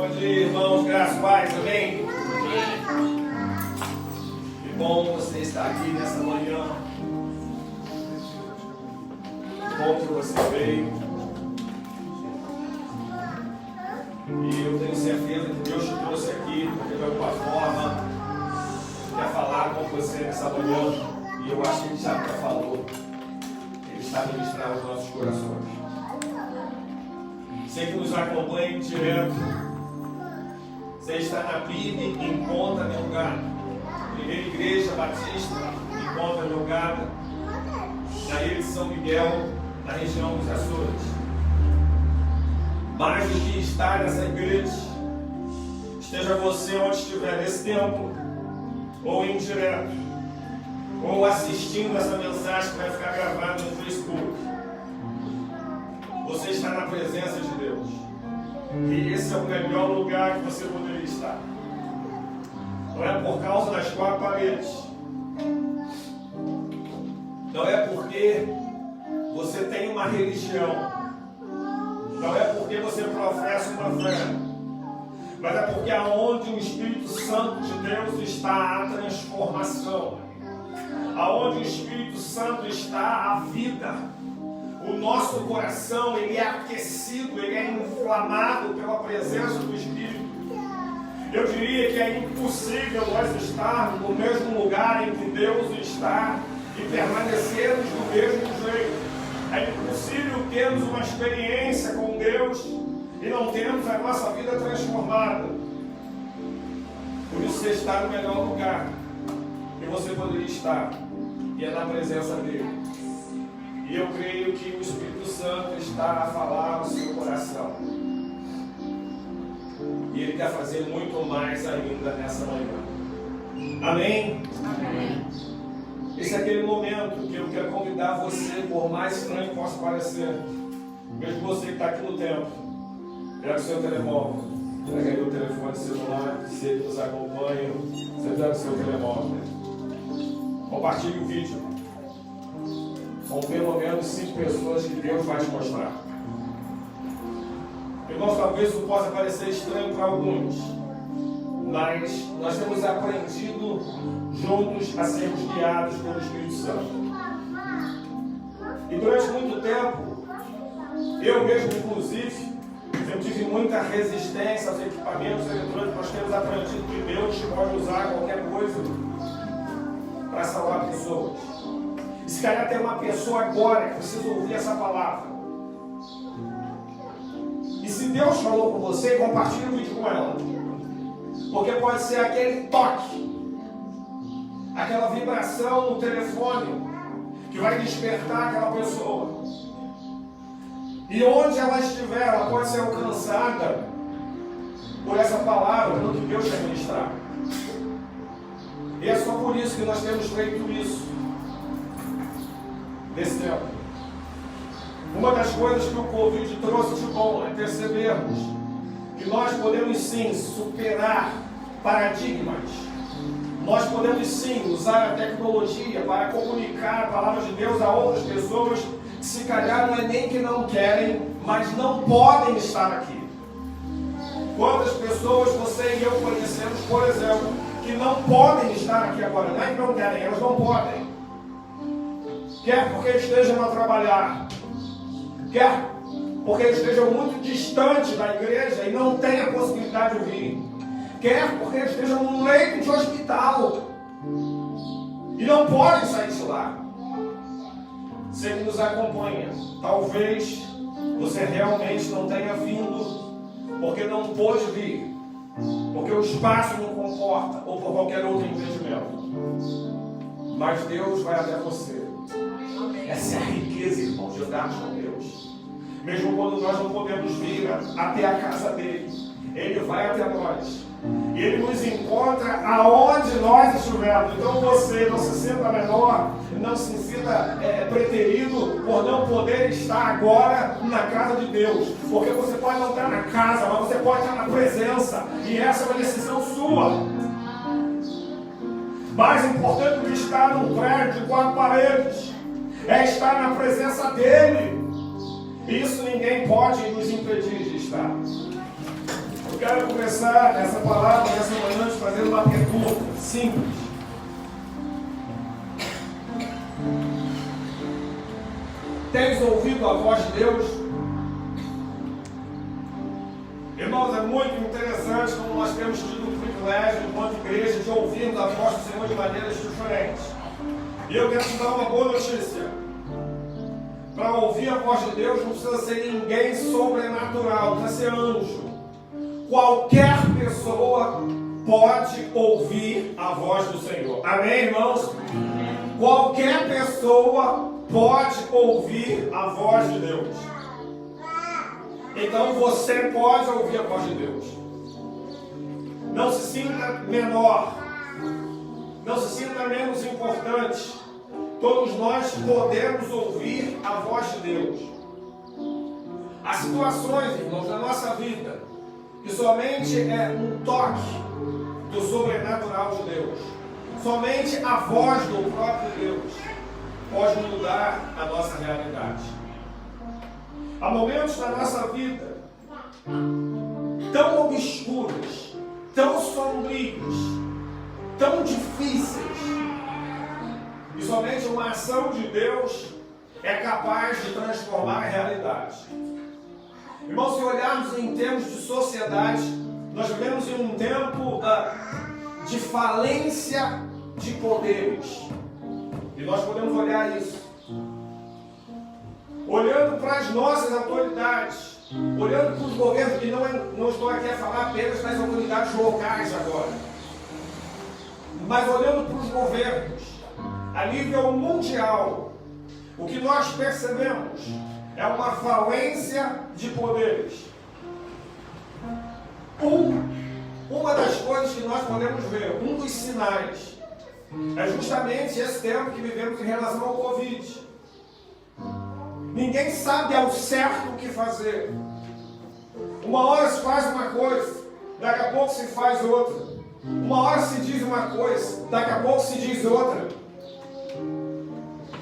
Bom dia, irmãos, graças a Deus, amém? Que bom você estar aqui nessa manhã. Que bom que você veio. E eu tenho certeza que Deus te trouxe aqui, porque de alguma forma quer falar com você nessa manhã. E eu acho que Ele já falou. Ele está ministrando os nossos corações. Você que nos acompanha direto, você está na PIB, encontra meu lugar. Primeira Igreja Batista, encontra meu lugar. Na Ilha de São Miguel, na região dos Açores. Mais do que estar nessa igreja, esteja você onde estiver nesse tempo, ou em direto, ou assistindo essa mensagem que vai ficar gravada no Facebook. Você está na presença de Deus. E esse é o melhor lugar que você poderia estar. Não é por causa das quatro paredes. Não é porque você tem uma religião. Não é porque você professa uma fé. Mas é porque aonde o Espírito Santo de Deus está a transformação. Aonde o Espírito Santo está a vida. O nosso coração, ele é aquecido, ele é inflamado pela presença do Espírito. Eu diria que é impossível nós estarmos no mesmo lugar em que Deus está e permanecermos do mesmo jeito. É impossível termos uma experiência com Deus e não termos a nossa vida transformada. Por isso você está no melhor lugar que você poderia estar, e é na presença dele. E eu creio que o Espírito Santo está a falar no seu coração. E Ele quer fazer muito mais ainda nessa manhã. Amém? Amém. Esse é aquele momento que eu quero convidar você, por mais estranho que possa parecer, mesmo você que está aqui no templo, pega o seu telemóvel, pega aí o telefone celular, você que nos acompanha, você pega o seu telemóvel. Compartilhe o vídeo. São pelo menos 5 pessoas que Deus vai te mostrar. Irmãos, talvez isso possa parecer estranho para alguns, mas nós temos aprendido juntos a sermos guiados pelo Espírito Santo. E durante muito tempo, eu mesmo inclusive, eu tive muita resistência aos equipamentos eletrônicos. Nós temos aprendido que Deus pode usar qualquer coisa para salvar pessoas. E se calhar tem uma pessoa agora que precisa ouvir essa palavra. E se Deus falou com você, compartilhe o vídeo com ela. Porque pode ser aquele toque, aquela vibração no telefone que vai despertar aquela pessoa. E onde ela estiver, ela pode ser alcançada por essa palavra, pelo que Deus quer ministrar. E é só por isso que nós temos feito isso nesse tempo. Uma das coisas que o Covid trouxe de bom é percebermos que nós podemos sim superar paradigmas. Nós podemos sim usar a tecnologia para comunicar a palavra de Deus a outras pessoas que se calhar não é nem que não querem, mas não podem estar aqui. Quantas pessoas você e eu conhecemos, por exemplo, que não podem estar aqui agora? Não é que não querem, elas não podem. Quer porque estejam a trabalhar, quer porque estejam muito distantes da igreja e não têm a possibilidade de vir, quer porque estejam num leito de hospital e não podem sair de lá. Você que nos acompanha, talvez você realmente não tenha vindo porque não pôde vir, porque o espaço não comporta ou por qualquer outro impedimento. Mas Deus vai até você. Essa é a riqueza, irmão, de andarmos com Deus. Mesmo quando nós não podemos vir até a casa dele, ele vai até nós. E ele nos encontra aonde nós estivermos. Então você não se sinta menor, não se sinta preterido por não poder estar agora na casa de Deus. Porque você pode não estar na casa, mas você pode estar na presença. E essa é uma decisão sua. Mais importante do que estar num prédio de 4 paredes é estar na presença dele. Isso ninguém pode nos impedir de estar. Eu quero começar essa palavra, nessa manhã, te fazendo uma pergunta simples. Tens ouvido a voz de Deus? Irmãos, é muito interessante como nós temos tido o privilégio, enquanto igreja, de ouvirmos a voz do Senhor de maneiras diferentes. E eu quero te dar uma boa notícia. Para ouvir a voz de Deus não precisa ser ninguém sobrenatural, não precisa ser anjo. Qualquer pessoa pode ouvir a voz do Senhor. Amém, irmãos? Qualquer pessoa pode ouvir a voz de Deus. Então você pode ouvir a voz de Deus. Não se sinta menor. Não se sinta menos importante. Todos nós podemos ouvir a voz de Deus. Há situações, irmãos, na nossa vida que somente é um toque do sobrenatural de Deus. Somente a voz do próprio Deus pode mudar a nossa realidade. Há momentos na nossa vida tão obscuros, tão sombrios, tão difíceis, e somente uma ação de Deus é capaz de transformar a realidade. Irmãos, se olharmos em termos de sociedade, nós vivemos em um tempo de falência de poderes. E nós podemos olhar isso. Olhando para as nossas autoridades, olhando para os governos, e não estou aqui a falar apenas das autoridades locais agora, mas olhando para os governos, a nível mundial, o que nós percebemos é uma falência de poderes. Uma das coisas que nós podemos ver, um dos sinais, é justamente esse tempo que vivemos em relação ao Covid. Ninguém sabe ao certo o que fazer. Uma hora se faz uma coisa, daqui a pouco se faz outra. Uma hora se diz uma coisa, daqui a pouco se diz outra.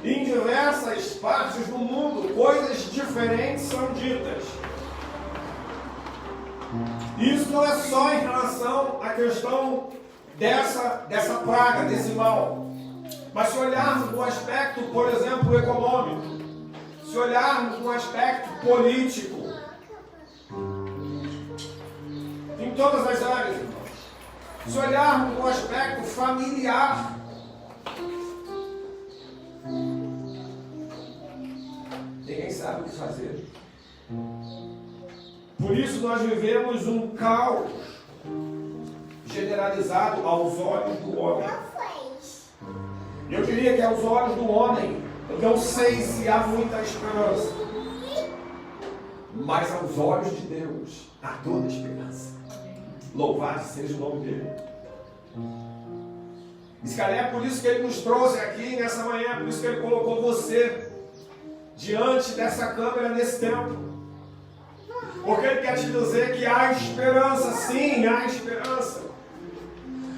Em diversas partes do mundo, coisas diferentes são ditas. Isso não é só em relação à questão dessa praga, desse mal. Mas se olharmos no aspecto, por exemplo, econômico, se olharmos no aspecto político, em todas as áreas, irmãos, se olharmos no aspecto familiar, ninguém sabe o que fazer. Por isso nós vivemos um caos generalizado aos olhos do homem. Eu diria que aos olhos do homem, eu não sei se há muita esperança, mas aos olhos de Deus há toda esperança. Louvado seja o nome dele. E se calhar é por isso que ele nos trouxe aqui nessa manhã, por isso que ele colocou você diante dessa câmera nesse tempo. Porque ele quer te dizer que há esperança, sim, há esperança.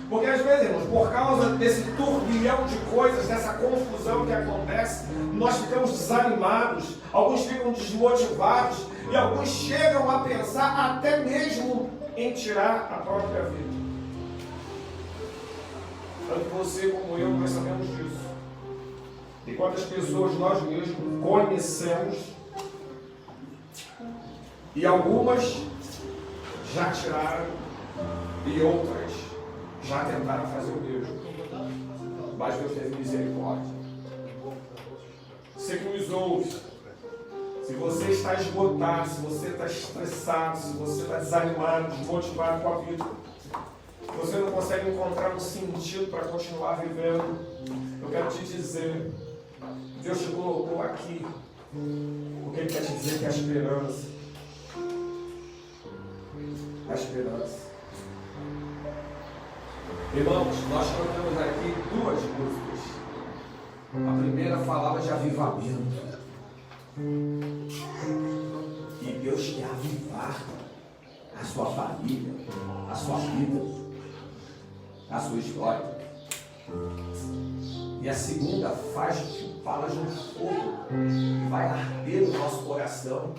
Porque às vezes, irmãos, por causa desse turbilhão de coisas, dessa confusão que acontece, nós ficamos desanimados, alguns ficam desmotivados e alguns chegam a pensar até mesmo em tirar a própria vida. Tanto você como eu, nós sabemos disso. E quantas pessoas nós mesmos conhecemos, e algumas já tiraram e outras já tentaram fazer o mesmo. Mas Deus teve misericórdia. Você que nos ouve, se você está esgotado, se você está estressado, se você está desanimado, desmotivado com a vida, se você não consegue encontrar um sentido para continuar vivendo, eu quero te dizer, Deus te colocou aqui, porque Ele quer te dizer que há esperança. A esperança. Irmãos, nós cantamos aqui duas músicas. A primeira falava de avivamento. E Deus quer avivar a sua família, a sua vida, a sua história. E a segunda fala de um fogo que vai arder no nosso coração.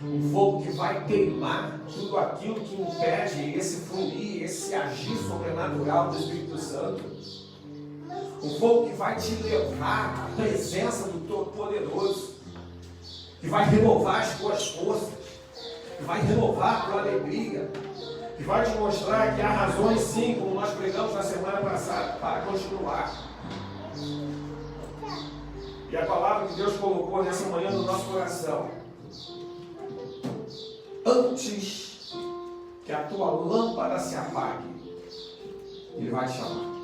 Um fogo que vai queimar tudo aquilo que impede esse fluir, esse agir sobrenatural do Espírito Santo. Um fogo que vai te levar à presença do Todo-Poderoso, que vai renovar as tuas forças, que vai renovar a tua alegria, que vai te mostrar que há razões, sim, como nós pregamos na semana passada, para continuar. E a palavra que Deus colocou nessa manhã no nosso coração: antes que a tua lâmpada se apague, Ele vai te chamar.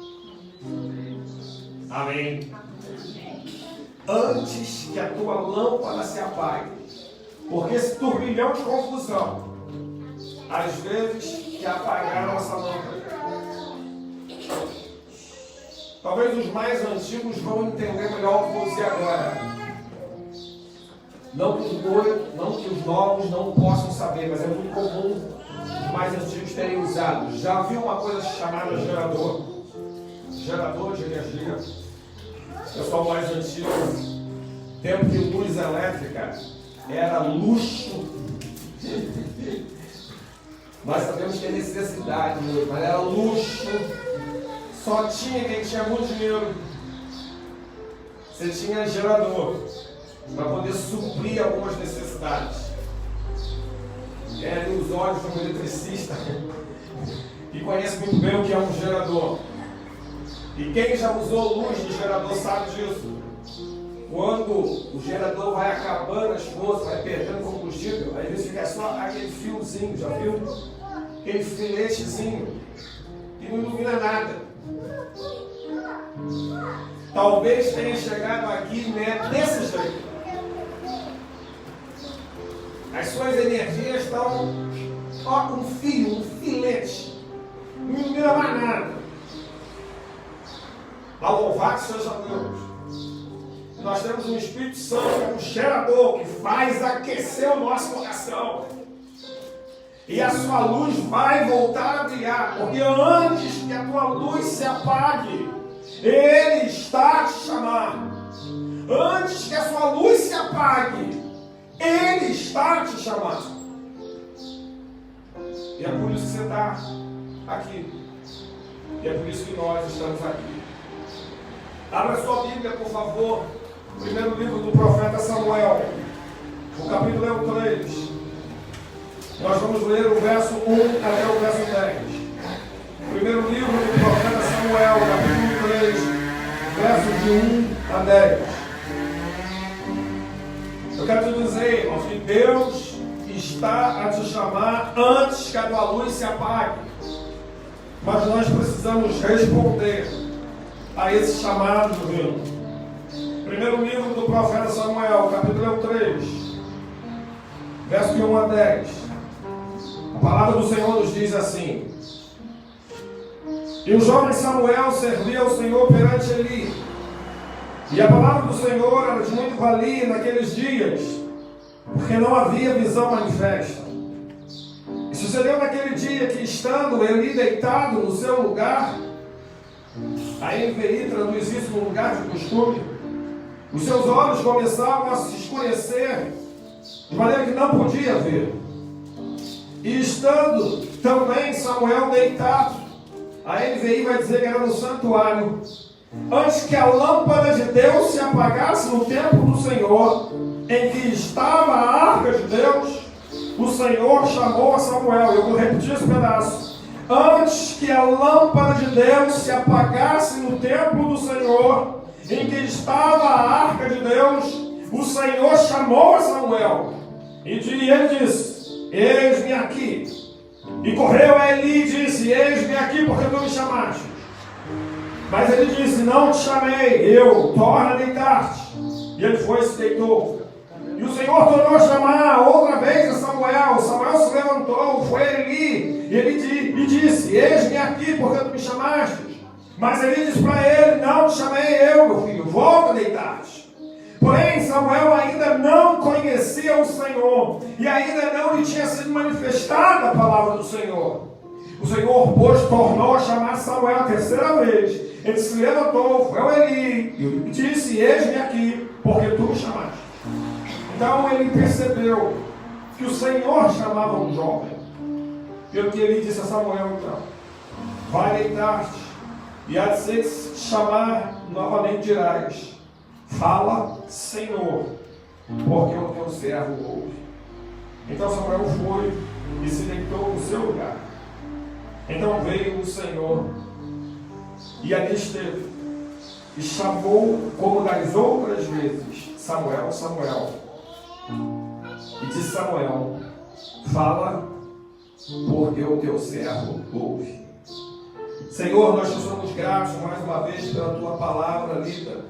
Amém. Antes que a tua lâmpada se apague, porque esse turbilhão de confusão, às vezes, que apagar a nossa lâmpada. Talvez os mais antigos vão entender melhor o que vou dizer agora. Não que os novos não possam saber, mas é muito comum os mais antigos terem usado. Já viu uma coisa chamada gerador? Gerador de energia. Pessoal mais antigo, tempo de luz elétrica era luxo. Nós sabemos que é necessidade, mas era luxo. Só tinha quem tinha muito dinheiro. Você tinha gerador para poder suprir algumas necessidades. É ali os olhos de um eletricista que conhece muito bem o que é um gerador. E quem já usou luz de gerador sabe disso. Quando o gerador vai acabando as forças, vai perdendo combustível, às vezes fica só aquele fiozinho, já viu? Aquele filetezinho que não ilumina nada. Talvez tenha chegado aqui, né, desse jeito. As suas energias estão um fio, um filete. Não ilumina mais nada. Louvado seja Deus. Nós temos um Espírito Santo, um gerador que faz aquecer o nosso coração. E a sua luz vai voltar a brilhar. Porque antes que a tua luz se apague, Ele está a te chamar. Antes que a sua luz se apague, Ele está a te chamar. E é por isso que você está aqui. E é por isso que nós estamos aqui. Abra sua Bíblia, por favor. Primeiro livro do profeta Samuel. O capítulo é o 3. Nós vamos ler o verso 1 até o verso 10. Primeiro livro do profeta Samuel, capítulo 3, versos de 1 a 10. Eu quero te dizer, irmãos, que Deus está a te chamar antes que a tua luz se apague. Mas nós precisamos responder a esse chamado divino. Primeiro livro do profeta Samuel, capítulo 3, verso de 1 a 10. A palavra do Senhor nos diz assim: E o jovem Samuel servia ao Senhor perante Eli. E a palavra do Senhor era de muito valia naqueles dias, porque não havia visão manifesta. E sucedeu naquele dia que, estando Eli deitado no seu lugar, a NVI traduz isso no lugar de costume, os seus olhos começavam a se escurecer, de maneira que não podia ver. E estando também Samuel deitado, a NVI vai dizer que era no santuário, antes que a lâmpada de Deus se apagasse no templo do Senhor, em que estava a arca de Deus, o Senhor chamou a Samuel. Eu vou repetir esse pedaço. Antes que a lâmpada de Deus se apagasse no templo do Senhor, em que estava a arca de Deus, o Senhor chamou a Samuel. E ele disse: Eis-me aqui. E correu a Eli e disse: Eis-me aqui, porque tu me chamaste. Mas ele disse: Não te chamei, torna a deitar-te. E ele foi e se deitou. E o Senhor tornou a chamar outra vez a Samuel. Samuel se levantou, foi a Eli, e ele disse: Eis-me aqui, porque tu me chamaste. Mas ele disse para ele: Não te chamei eu, meu filho, volta a deitar-te. Porém, Samuel ainda não conhecia o Senhor, e ainda não lhe tinha sido manifestada a palavra do Senhor. O Senhor, pois, tornou a chamar Samuel a terceira vez. Ele se levantou, foi a Eli, e disse: Eis-me aqui, porque tu me chamaste. Então ele percebeu que o Senhor chamava um jovem. Pelo que ele disse a Samuel, então: vai deitar-te, e há de ser te chamar novamente, dirás: fala, Senhor, porque o teu servo ouve. Então Samuel foi e se deitou no seu lugar. Então veio o Senhor e ali esteve, e chamou como das outras vezes: Samuel, Samuel. E disse Samuel: fala, porque o teu servo ouve. Senhor, nós te somos gratos mais uma vez pela tua palavra lida.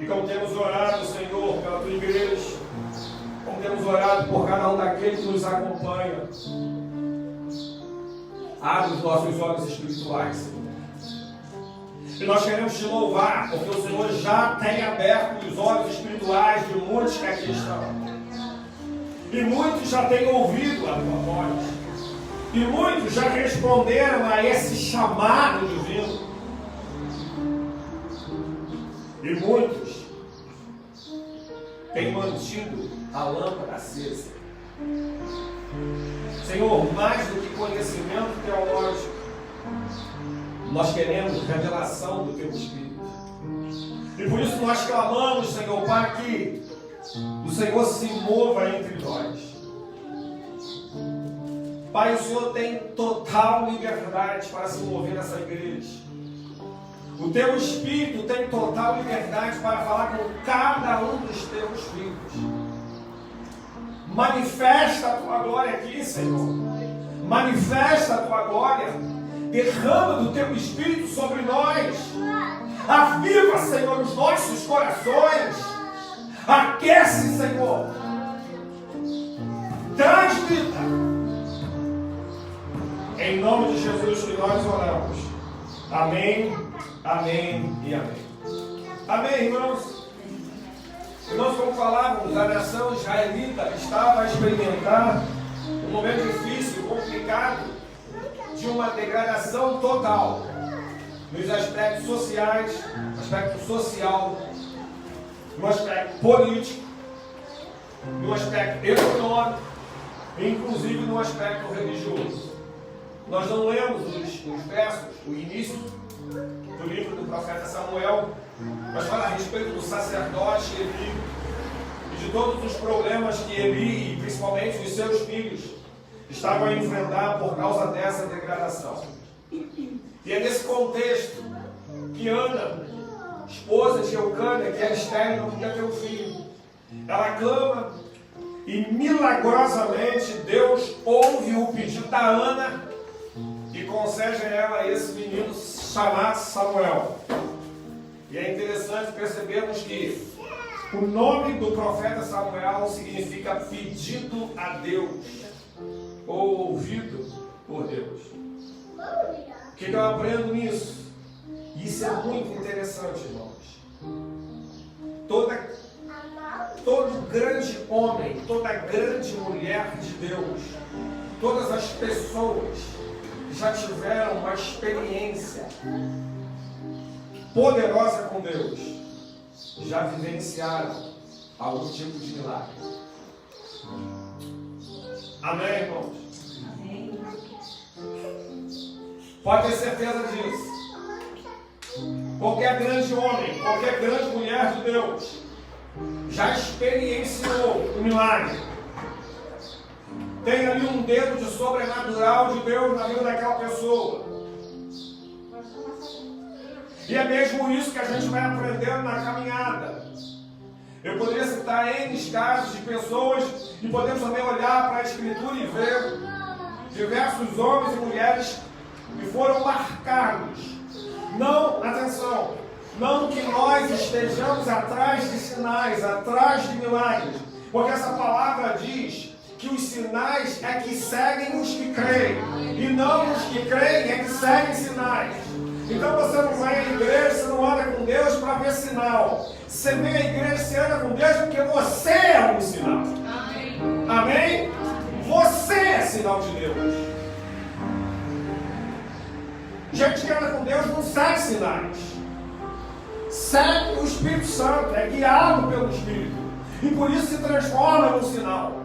E como temos orado, Senhor, pela tua igreja, como temos orado por cada um daqueles que nos acompanha, abre os nossos olhos espirituais, Senhor. E nós queremos te louvar, porque o Senhor já tem aberto os olhos espirituais de muitos que aqui estão. E muitos já têm ouvido a tua voz. E muitos já responderam a esse chamado divino. E muitos têm mantido a lâmpada acesa. Senhor, mais do que conhecimento teológico, nós queremos revelação do teu Espírito. E por isso nós clamamos, Senhor, para que o Senhor se mova entre nós. Pai, o Senhor tem total liberdade para se mover nessa igreja. O teu Espírito tem total liberdade para falar com cada um dos teus filhos. Manifesta a tua glória aqui, Senhor. Manifesta a tua glória. Derrama do teu Espírito sobre nós. Aviva, Senhor, os nossos corações. Aquece, Senhor. Traz vida. Em nome de Jesus que nós oramos. Amém, amém e amém. Amém, irmãos. Irmãos, como falávamos, a nação israelita estava a experimentar um momento difícil, complicado, de uma degradação total nos aspectos sociais, no aspecto social, no aspecto político, no aspecto econômico e inclusive no aspecto religioso. Nós não lemos os versos, o início do livro do profeta Samuel, mas fala a respeito do sacerdote Eli e de todos os problemas que Eli e principalmente os seus filhos estavam a enfrentar por causa dessa degradação. E é nesse contexto que Ana, esposa de Eucana, que era estéril, não podia ter um filho, ela clama e milagrosamente Deus ouve o pedido da Ana e concede a ela esse menino chamado Samuel. E é interessante percebermos que o nome do profeta Samuel significa pedido a Deus, ou ouvido por Deus. O que eu aprendo nisso? Isso é muito interessante, irmãos. Todo grande homem, toda grande mulher de Deus, todas as pessoas já tiveram uma experiência poderosa com Deus, já vivenciaram algum tipo de milagre. Amém, irmãos? Amém. Pode ter certeza disso. Qualquer grande homem, qualquer grande mulher de Deus já experienciou um milagre. Tem ali um dedo de sobrenatural de Deus na vida daquela pessoa. E é mesmo isso que a gente vai aprendendo na caminhada. Eu poderia citar N casos de pessoas e podemos também olhar para a Escritura e ver diversos homens e mulheres que foram marcados. Não, atenção, não que nós estejamos atrás de sinais, atrás de milagres, porque essa palavra diz que os sinais é que seguem os que creem, e não os que creem é que seguem sinais. Então você não vai à igreja, você não anda com Deus para ver sinal. Você vem à igreja, você anda com Deus porque você é um sinal. Amém? Amém? Você é sinal de Deus. Gente que anda com Deus não segue sinais. Segue o Espírito Santo, é guiado pelo Espírito. E por isso se transforma num sinal.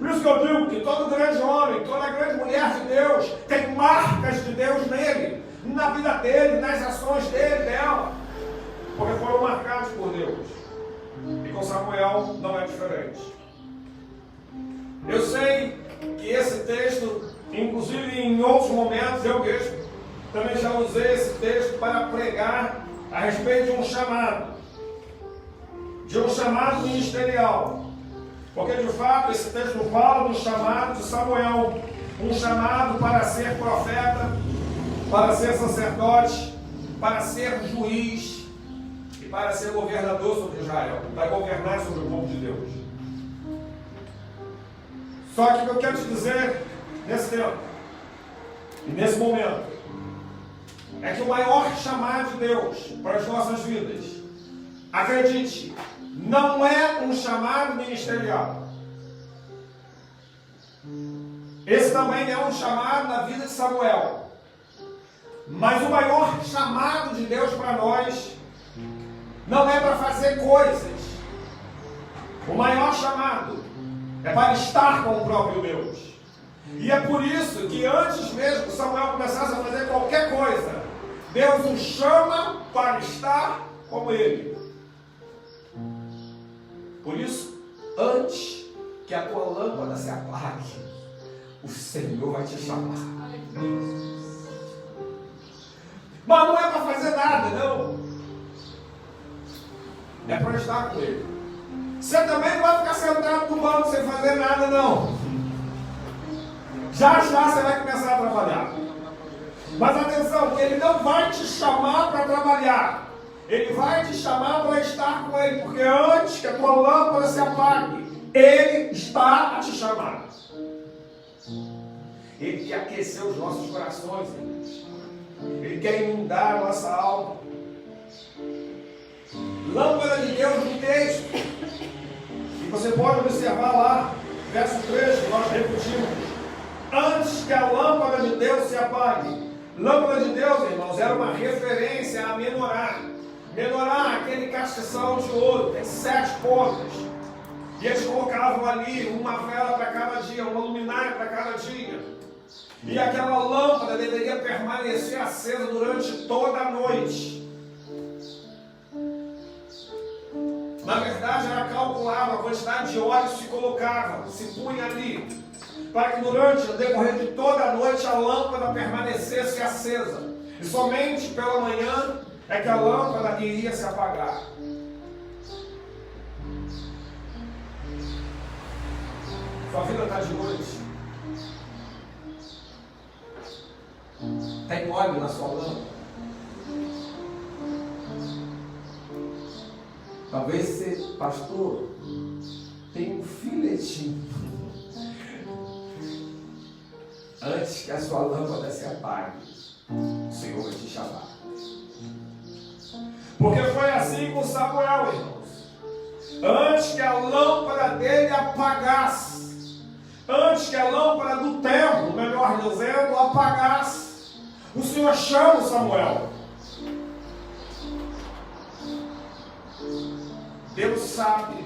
Por isso que eu digo que todo grande homem, toda grande mulher de Deus tem marcas de Deus nele, na vida dele, nas ações dele, dela, porque foram marcados por Deus. E com Samuel não é diferente. Eu sei que esse texto, inclusive em outros momentos, eu mesmo também já usei esse texto para pregar a respeito de um chamado ministerial. Porque de fato esse texto fala do chamado de Samuel, um chamado para ser profeta, para ser sacerdote, para ser juiz e para ser governador sobre Israel, para governar sobre o povo de Deus. Só que o que eu quero te dizer nesse tempo e nesse momento é que o maior chamado de Deus para as nossas vidas, acredite, não é um chamado ministerial. Esse também é um chamado na vida de Samuel. Mas o maior chamado de Deus para nós não é para fazer coisas. O maior chamado é para estar com o próprio Deus. E é por isso que antes mesmo que Samuel começasse a fazer qualquer coisa, Deus o chama para estar com Ele. Por isso, antes que a tua lâmpada se apague, o Senhor vai te chamar. Mas não é para fazer nada, não. É para estar com Ele. Você também não vai ficar sentado no banco sem fazer nada, não. Já você vai começar a trabalhar. Mas atenção, que Ele não vai te chamar para trabalhar. Ele vai te chamar para estar com Ele, porque antes que a tua lâmpada se apague, Ele está a te chamar. Ele quer aquecer os nossos corações, Ele quer inundar a nossa alma. Lâmpada de Deus no texto. E você pode observar lá, verso 3, que nós repetimos. Antes que a lâmpada de Deus se apague. Lâmpada de Deus, irmãos, era uma referência a menorá. Menorá, aquele castição de ouro, tem 7 pontas. E eles colocavam ali uma vela para cada dia, uma luminária para cada dia. E aquela lâmpada deveria permanecer acesa durante toda a noite. Na verdade, era calculada a quantidade de óleo que se colocava, se punha ali, para que durante o decorrer de toda a noite a lâmpada permanecesse acesa. E somente pela manhã é que a lâmpada iria se apagar. Sua vida está de noite. Tem óleo na sua lâmpada. Talvez você, pastor, tem um filetinho. Antes que a sua lâmpada se apague, o Senhor vai te chamar. Porque foi assim com Samuel, irmãos. Antes que a lâmpada dele apagasse, antes que a lâmpada do templo, melhor dizendo, apagasse, o Senhor chama Samuel. Deus sabe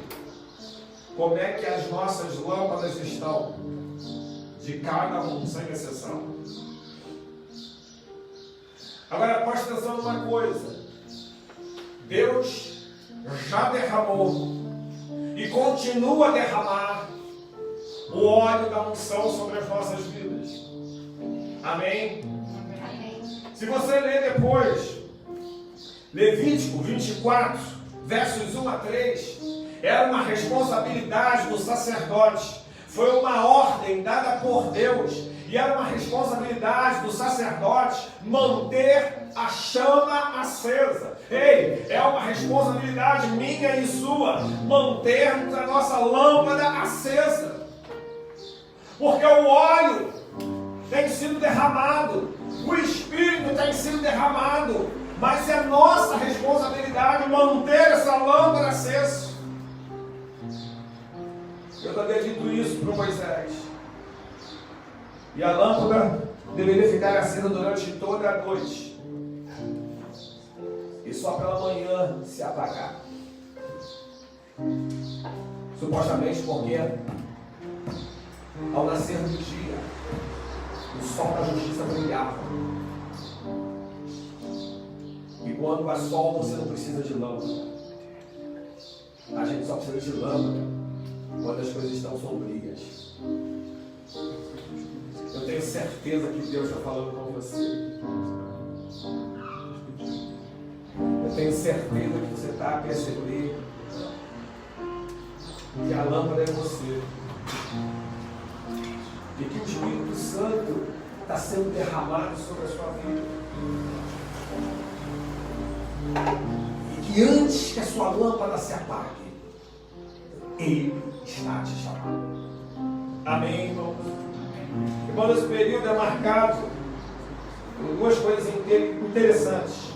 como é que as nossas lâmpadas estão, de cada um, sem exceção. Agora preste atenção numa coisa. Deus já derramou e continua a derramar o óleo da unção sobre as nossas vidas. Amém? Amém. Se você ler depois Levítico 24, versos 1 a 3, era uma responsabilidade do sacerdote. Foi uma ordem dada por Deus. E era uma responsabilidade do sacerdote manter a chama acesa. Ei, é uma responsabilidade minha e sua mantermos a nossa lâmpada acesa. Porque o óleo tem sido derramado, o Espírito tem sido derramado, mas é nossa responsabilidade manter essa lâmpada acesa. Eu havia dito isso para Moisés. E a lâmpada deveria ficar acesa durante toda a noite. E só pela manhã se apagar. Supostamente porque Ao nascer do dia, o sol da justiça brilhava. E quando há sol, você não precisa de lâmpada. A gente só precisa de lâmpada quando as coisas estão sombrias. Eu tenho certeza que Deus está falando com você. Eu tenho certeza que você está a perceber que a lâmpada é você. E que o Espírito Santo está sendo derramado sobre a sua vida. E que antes que a sua lâmpada se apague, Ele está te chamando. Amém, irmãos? Irmão, esse período é marcado por duas coisas interessantes.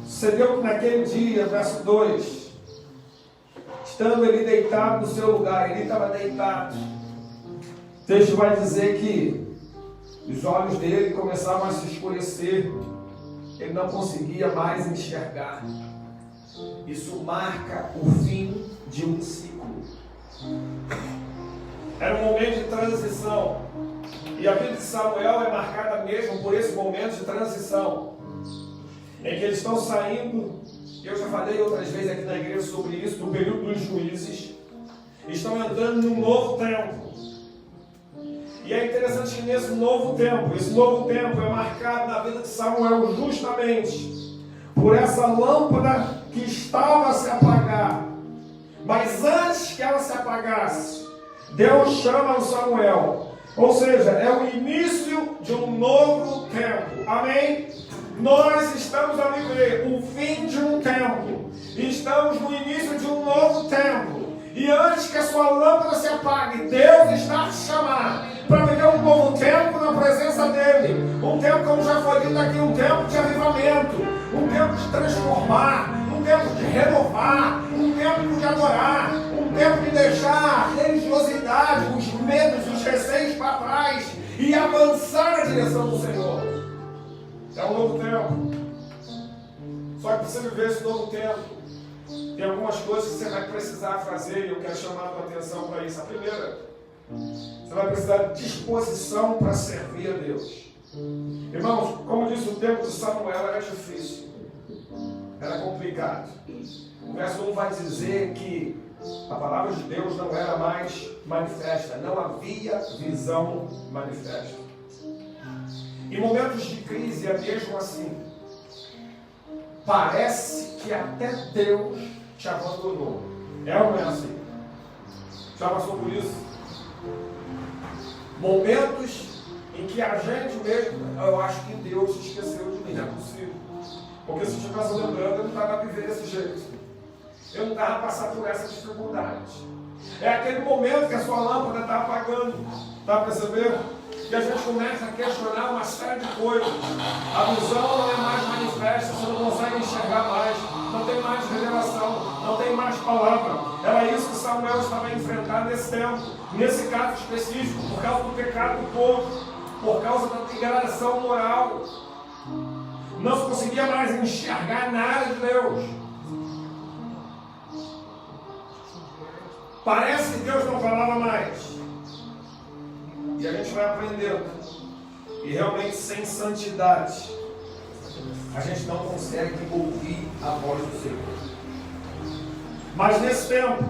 Sucedeu que naquele dia, verso 2, estando ele deitado no seu lugar, ele estava deitado. O texto vai dizer que os olhos dele começavam a se escurecer, ele não conseguia mais enxergar. Isso marca o fim de um ciclo. Era um momento de transição. E a vida de Samuel é marcada mesmo por esse momento de transição, em que eles estão saindo. Eu já falei outras vezes aqui na igreja sobre isso, do período dos juízes. Estão entrando num novo tempo. E é interessante que nesse novo tempo, esse novo tempo é marcado na vida de Samuel justamente por essa lâmpada que estava a se apagar. Mas antes que ela se apagasse, Deus chama o Samuel. Ou seja, é o início de um novo tempo. Amém? Nós estamos a viver o fim de um tempo. Estamos no início de um novo tempo. E antes que a sua lâmpada se apague, Deus está a te chamar para viver um novo tempo na presença dEle. Um tempo, como já foi dito aqui, um tempo de avivamento. Um tempo de transformar. Um tempo de renovar. Um tempo de adorar. Um tempo de deixar a religiosidade, os medos, os receios para trás e avançar na direção do Senhor. É um novo tempo. Só que para você viver esse novo tempo, tem algumas coisas que você vai precisar fazer e eu quero chamar a tua atenção para isso. A primeira, você vai precisar de disposição para servir a Deus. Irmãos, como disse, o tempo de Samuel era difícil, era complicado. O verso 1 vai dizer que a palavra de Deus não era mais manifesta, não havia visão manifesta. Em momentos de crise é mesmo assim. Parece que até Deus te abandonou. É ou não é assim? Já passou por isso? Momentos em que a gente mesmo, eu acho que Deus se esqueceu de mim, não é possível. Porque se eu estivesse lembrando, eu não estava a viver desse jeito. Eu não estava a passar por essa dificuldade. É aquele momento que a sua lâmpada está apagando. Está percebendo? E a gente começa a questionar uma série de coisas. A visão não é mais manifesta, você não consegue enxergar mais, não tem mais revelação, não tem mais palavra. Era isso que Samuel estava a enfrentar nesse tempo, nesse caso específico, por causa do pecado do povo, por causa da degradação moral. Não se conseguia mais enxergar nada de Deus. Parece que Deus não falava mais. E a gente vai aprendendo. E realmente sem santidade, a gente não consegue ouvir a voz do Senhor. Mas nesse tempo,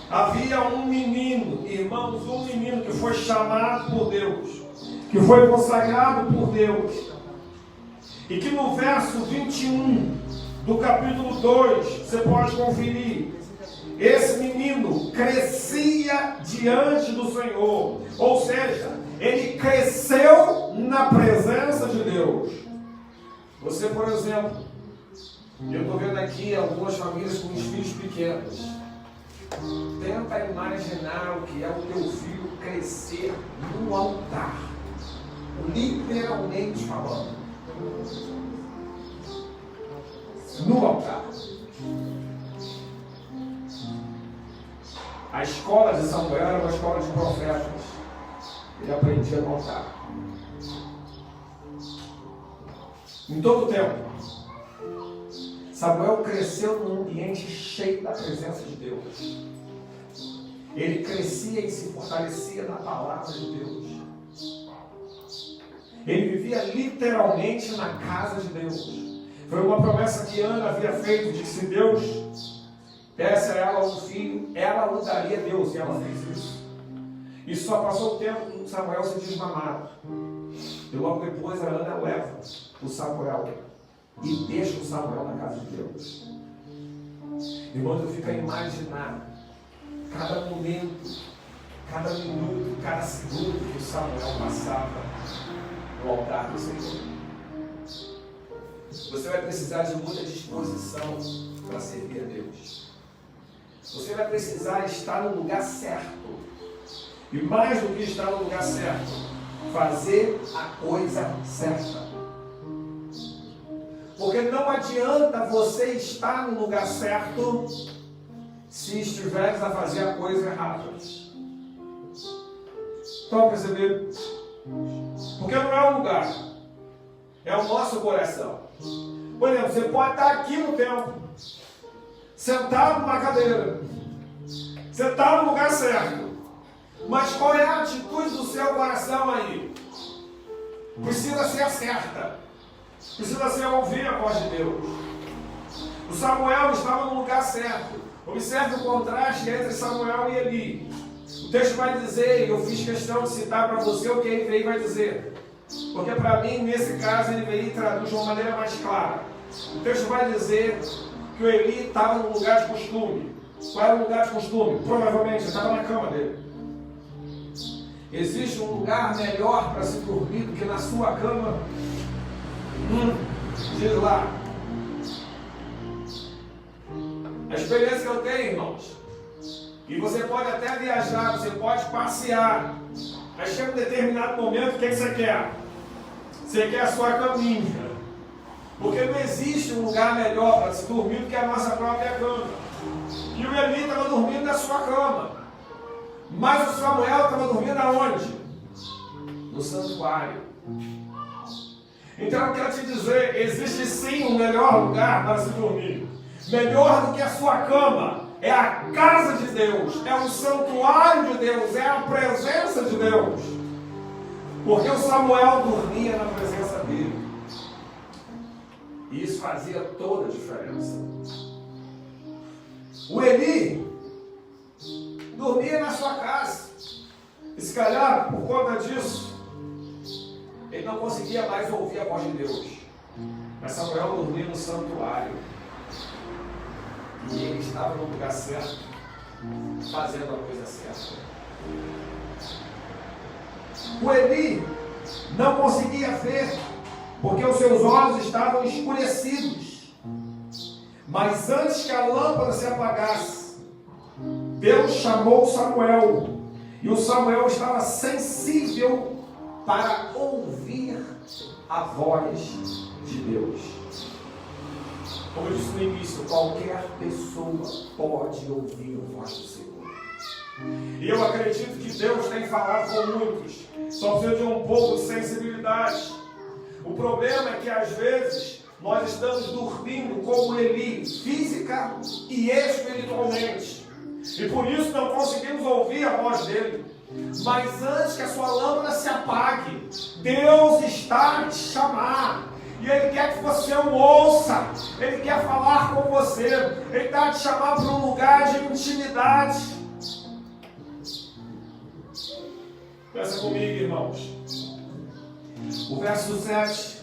havia um menino, irmãos, um menino que foi chamado por Deus, que foi consagrado por Deus. E que no verso 21 do capítulo 2, você pode conferir, esse menino crescia diante do Senhor, ou seja, ele cresceu na presença de Deus. Você, por exemplo, eu estou vendo aqui algumas famílias com os filhos pequenos. Tenta imaginar o que é o teu filho crescer no altar, literalmente falando, no altar. A escola de Samuel era uma escola de profetas. Ele aprendia no altar. Em todo o tempo, Samuel cresceu num ambiente cheio da presença de Deus. ele crescia e se fortalecia na palavra de Deus. Ele vivia literalmente na casa de Deus. Foi uma promessa que Ana havia feito, de que se Deus desse a ela um filho, ela o daria a Deus, e ela fez isso. E só passou o tempo que Samuel se desmamado. E logo depois a Ana leva o Samuel e deixa o Samuel na casa de Deus. Irmãos, eu fico a imaginar cada momento, cada minuto, cada segundo que o Samuel passava no altar do Senhor. Você vai precisar de muita disposição para servir a Deus. Você vai precisar estar no lugar certo. E mais do que estar no lugar certo, fazer a coisa certa. Porque não adianta você estar no lugar certo se estiveres a fazer a coisa errada. Estão percebendo? Porque não é o lugar, é o nosso coração. Por exemplo, você pode estar aqui no templo, sentado numa cadeira, você está no lugar certo, mas qual é a atitude do seu coração aí? Precisa ser certa, precisa ser ouvir a voz de Deus. O Samuel estava no lugar certo. Observe o contraste entre Samuel e Eli. O texto vai dizer, eu fiz questão de citar para você o que ele veio vai dizer. Porque para mim, nesse caso, ele veio e traduz de uma maneira mais clara. O texto vai dizer que o Eli estava no lugar de costume. Qual era o lugar de costume? Provavelmente, estava na cama dele. Existe um lugar melhor para se dormir do que na sua cama? Diz lá. A experiência que eu tenho, irmãos, e você pode até viajar, você pode passear, mas chega um determinado momento, o que você quer? Você quer a sua caminha. Porque não existe um lugar melhor para se dormir do que a nossa própria cama. E o Eli estava dormindo na sua cama. Mas o Samuel estava dormindo aonde? No santuário. Então eu quero te dizer, existe sim um melhor lugar para se dormir. Melhor do que a sua cama. É a casa de Deus, é o santuário de Deus, é a presença de Deus. Porque o Samuel dormia na presença dele. E isso fazia toda a diferença. O Eli dormia na sua casa. E se calhar, por conta disso, ele não conseguia mais ouvir a voz de Deus. Mas Samuel dormia no santuário. E ele estava no lugar certo, fazendo a coisa certa. O Eli não conseguia ver, porque os seus olhos estavam escurecidos. Mas antes que a lâmpada se apagasse, Deus chamou Samuel. E o Samuel estava sensível para ouvir a voz de Deus. Como eu disse no início, qualquer pessoa pode ouvir a voz do Senhor. E eu acredito que Deus tem falado com muitos. Só precisa de um pouco de sensibilidade. O problema é que às vezes nós estamos dormindo como Eli, física e espiritualmente. E por isso não conseguimos ouvir a voz dele. Mas antes que a sua lâmpada se apague, Deus está a te chamar. E Ele quer que você o ouça. Ele quer falar com você. Ele está a te chamar para um lugar de intimidade. Pensa comigo, irmãos. O verso 7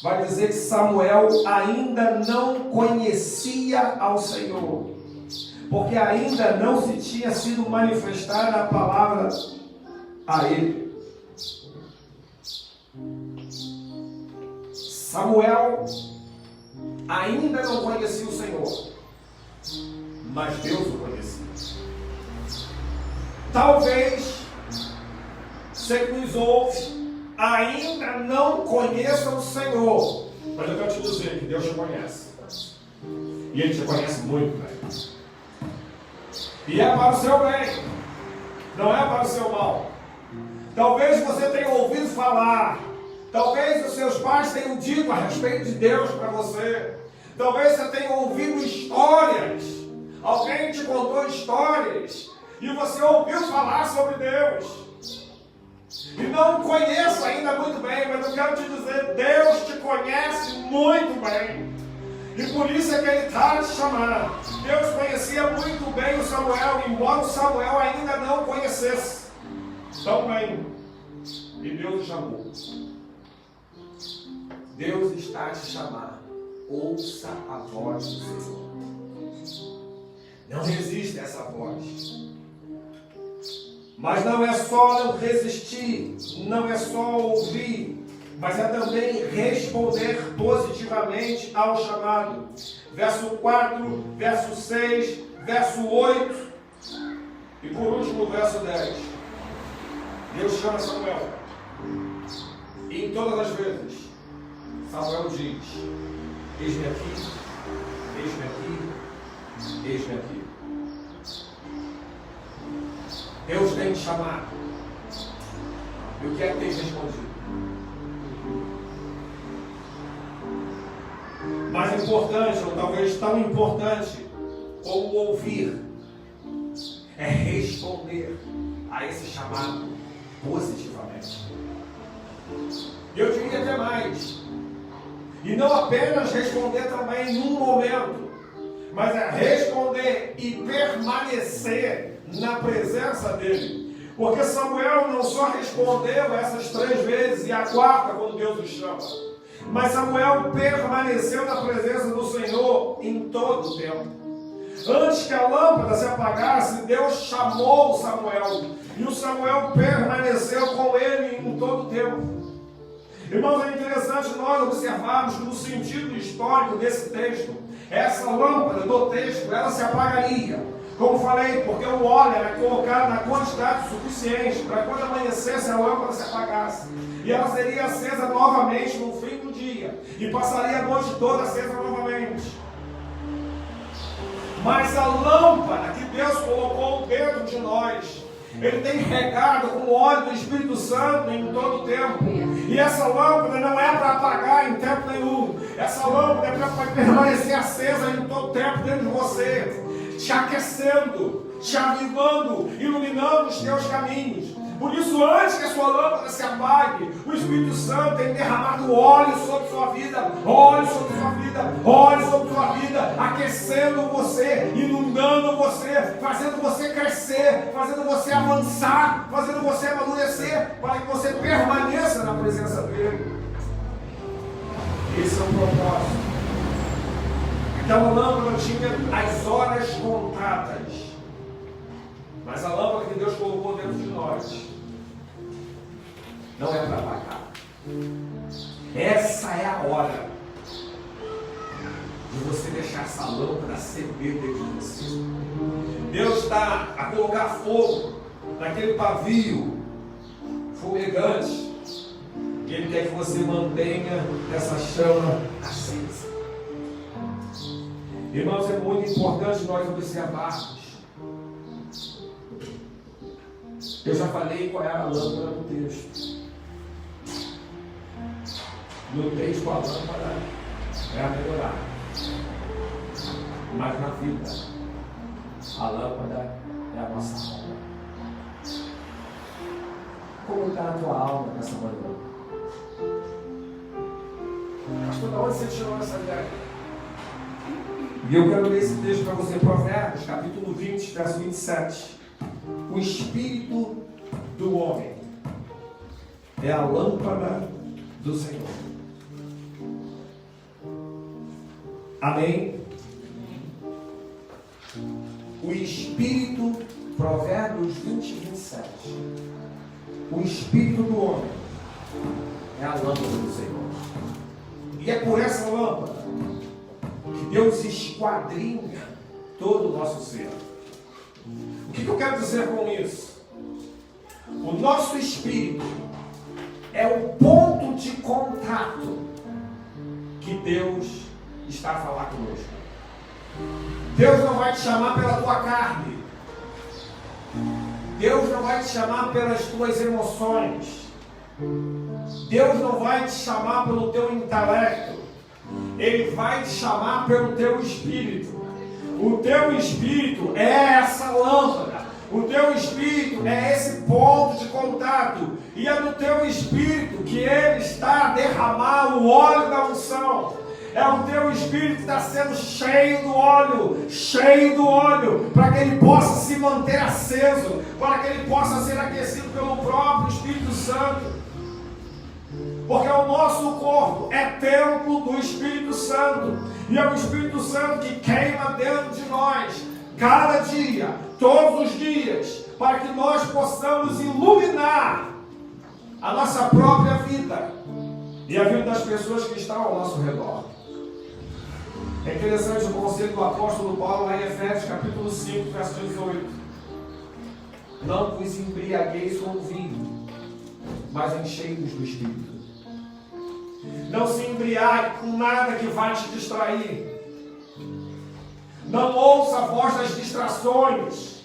vai dizer que Samuel ainda não conhecia ao Senhor, porque ainda não se tinha sido manifestada a palavra a ele. Samuel ainda não conhecia o Senhor, mas Deus o conhecia. Talvez você que nos ouve ainda não conheça o Senhor, mas eu quero te dizer que Deus te conhece. E Ele te conhece muito bem. E é para o seu bem, não é para o seu mal. Talvez você tenha ouvido falar, talvez os seus pais tenham dito a respeito de Deus para você. Talvez você tenha ouvido histórias. Alguém te contou histórias e você ouviu falar sobre Deus e não conheço ainda muito bem, mas eu quero te dizer, Deus te conhece muito bem. E por isso é que Ele está te chamando. Deus conhecia muito bem o Samuel, embora o Samuel ainda não o conhecesse tão bem. E Deus o chamou. Deus está te chamando. Ouça a voz do Senhor. Não resista a essa voz. Mas não é só não resistir, não é só ouvir, mas é também responder positivamente ao chamado. Verso 4, verso 6, verso 8 e por último o verso 10. Deus chama Samuel. E em todas as vezes, Samuel diz: eis-me aqui, eis-me aqui, eis-me aqui. Deus tem te chamado. E o que é que tem respondido? Mais importante, ou talvez tão importante como ouvir, é responder a esse chamado positivamente. E eu diria até mais. E não apenas responder também num momento, mas é responder e permanecer na presença dele. Porque Samuel não só respondeu essas 3 vezes e a 4ª quando Deus o chama, mas Samuel permaneceu na presença do Senhor em todo o tempo. Antes que a lâmpada se apagasse, Deus chamou Samuel e o Samuel permaneceu com ele em todo o tempo. Irmãos, é interessante nós observarmos que no sentido histórico desse texto, essa lâmpada do texto, ela se apagaria. Como falei, porque o óleo era colocado na quantidade suficiente para quando amanhecesse a lâmpada se apagasse. E ela seria acesa novamente no fim do dia. E passaria a noite toda acesa novamente. Mas a lâmpada que Deus colocou dentro de nós, Ele tem regado com o óleo do Espírito Santo em todo o tempo. E essa lâmpada não é para apagar em tempo nenhum. Essa lâmpada é para permanecer acesa em todo o tempo dentro de você, te aquecendo, te avivando, iluminando os teus caminhos. Por isso, antes que a sua lâmpada se apague, o Espírito Santo tem derramado óleo sobre sua vida, óleo sobre sua vida, óleo sobre sua vida, aquecendo você, inundando você, fazendo você crescer, fazendo você avançar, fazendo você amadurecer, para que você permaneça na presença dele. Esse é o propósito. Aquela lâmpada tinha as horas contadas. Mas a lâmpada que Deus colocou dentro de nós não é para apagar. Essa é a hora de você deixar essa lâmpada acender dentro de você. Deus está a colocar fogo naquele pavio fumegante. E Ele quer que você mantenha essa chama acesa. Irmãos, é muito importante nós observarmos. Eu já falei qual era a lâmpada do texto. No texto, a lâmpada é a melhorar. Mas na vida, a lâmpada é a nossa alma. Como está a tua alma nessa manhã? Pastor, de onde você tirou essa ideia? E eu quero ler esse texto para você, Provérbios, capítulo 20, verso 27. O espírito do homem é a lâmpada do Senhor. Amém? O espírito, Provérbios 20, 27. O espírito do homem é a lâmpada do Senhor. E é por essa lâmpada que Deus esquadrinha todo o nosso ser. O que eu quero dizer com isso? O nosso espírito é o ponto de contato que Deus está a falar conosco. Deus não vai te chamar pela tua carne. Deus não vai te chamar pelas tuas emoções. Deus não vai te chamar pelo teu intelecto. Ele vai te chamar pelo teu espírito. O teu espírito é essa lâmpada. O teu espírito é esse ponto de contato. E é no teu espírito que ele está a derramar o óleo da unção. É o teu espírito que está sendo cheio do óleo, para que ele possa se manter aceso, para que ele possa ser aquecido pelo próprio Espírito Santo. Porque o nosso corpo é templo do Espírito Santo. E é o Espírito Santo que queima dentro de nós, cada dia, todos os dias, para que nós possamos iluminar a nossa própria vida e a vida das pessoas que estão ao nosso redor. É interessante o conselho do apóstolo Paulo lá em Efésios capítulo 5, verso 18. Não vos embriagueis com o vinho, mas enchei-vos do Espírito. Não se embriague com nada que vai te distrair. Não ouça a voz das distrações,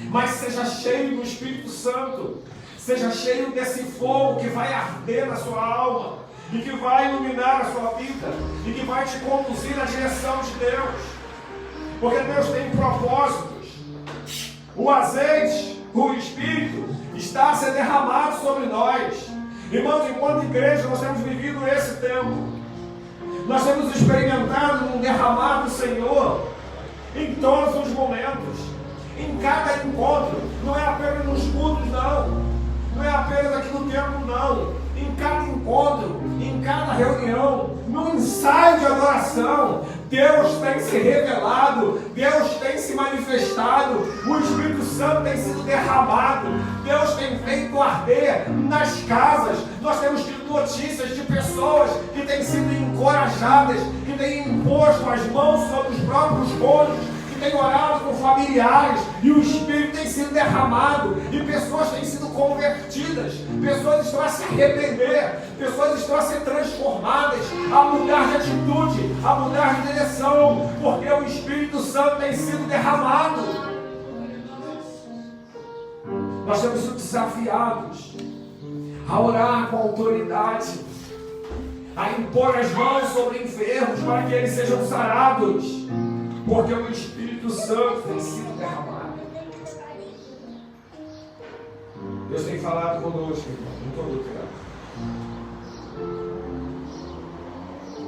mas seja cheio do Espírito Santo. Seja cheio desse fogo que vai arder na sua alma e que vai iluminar a sua vida e que vai te conduzir na direção de Deus. Porque Deus tem propósitos. O azeite, o Espírito, está a ser derramado sobre nós. Irmãos, enquanto igreja, nós temos vivido esse tempo. Nós temos experimentado um derramar do Senhor em todos os momentos, em cada encontro. Não é apenas nos cultos, não. Não é apenas aqui no templo, não. Em cada encontro, em cada reunião, no ensaio de adoração, Deus tem se revelado, Deus tem se manifestado, o Espírito Santo tem sido derramado, Deus tem feito arder nas casas. Nós temos tido notícias de pessoas que têm sido encorajadas, que têm imposto as mãos sobre os próprios cônjuges, tem orado com familiares e o Espírito tem sido derramado e pessoas têm sido convertidas, pessoas estão a se arrepender, pessoas estão a ser transformadas, a mudar de atitude, a mudar de direção, porque o Espírito Santo tem sido derramado. Nós temos sido desafiados a orar com autoridade, a impor as mãos sobre enfermos para que eles sejam sarados, porque o Espírito Santo tem sido derramado. Deus tem falado conosco, irmão, em todo o tempo.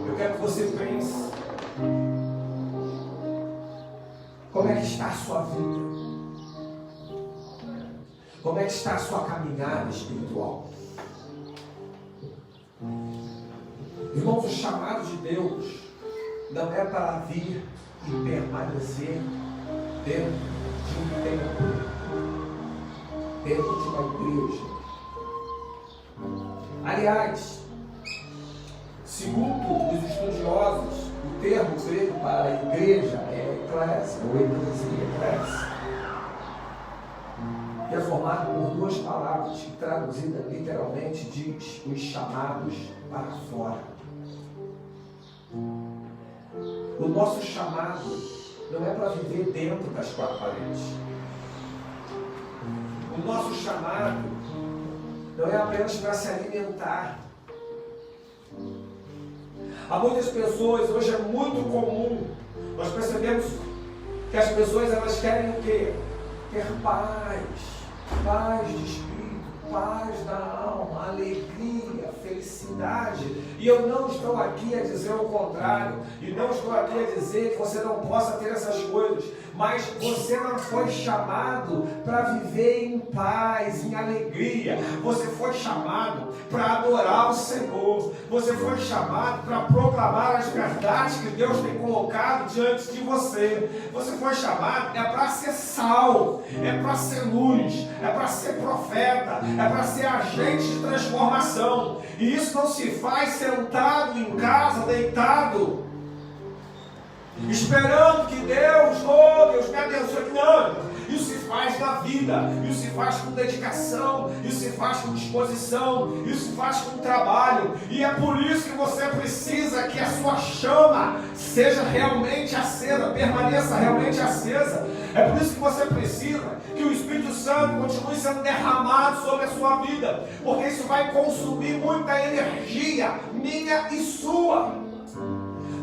Eu quero que você pense: como é que está a sua vida? Como é que está a sua caminhada espiritual? Irmãos, o chamado de Deus não é para vir e permanecer dentro de um templo, dentro de uma igreja. Aliás, segundo os estudiosos, o termo grego para a igreja é eclésia, ou eclésia, que é formado por duas palavras que traduzida literalmente diz: os chamados para fora. O nosso chamado não é para viver dentro das quatro paredes. O nosso chamado não é apenas para se alimentar. Há muitas pessoas, hoje é muito comum, nós percebemos que as pessoas elas querem o quê? Ter paz, paz de espírito, paz da alma, alegria, felicidade. E eu não estou aqui a dizer o contrário, e não estou aqui a dizer que você não possa ter essas coisas, mas você não foi chamado para viver em paz, em alegria. Você foi chamado para adorar o Senhor. Você foi chamado para proclamar as verdades que Deus tem colocado diante de você. Você foi chamado para ser sal, é para ser luz, é para ser profeta, é para ser agente de transformação. E isso não se faz sentado em casa, deitado, esperando que Deus me abençoe. Não, isso se faz na vida, isso se faz com dedicação, isso se faz com disposição, isso se faz com trabalho. E é por isso que você precisa que a sua chama seja realmente acesa, permaneça realmente acesa. É por isso que você precisa que o Espírito Santo continue sendo derramado sobre a sua vida, porque isso vai consumir muita energia minha e sua.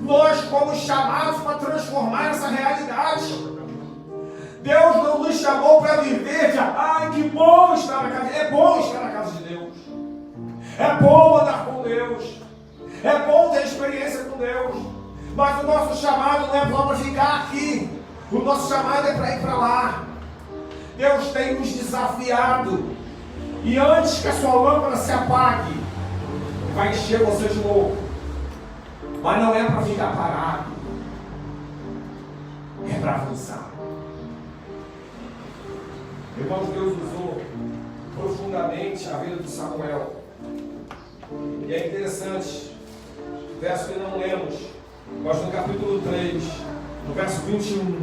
Nós fomos chamados para transformar essa realidade. Deus não nos chamou para viver de, ai, que bom estar na casa. É bom estar na casa de Deus. É bom andar com Deus. É bom ter experiência com Deus. Mas o nosso chamado não é para ficar aqui. O nosso chamado é para ir para lá. Deus tem nos desafiado. E antes que a sua lâmpada se apague, vai encher você de novo. Mas não é para ficar parado. É para avançar. Irmãos, Deus usou profundamente a vida de Samuel. E é interessante, verso que não lemos, mas no capítulo 3, no verso 21,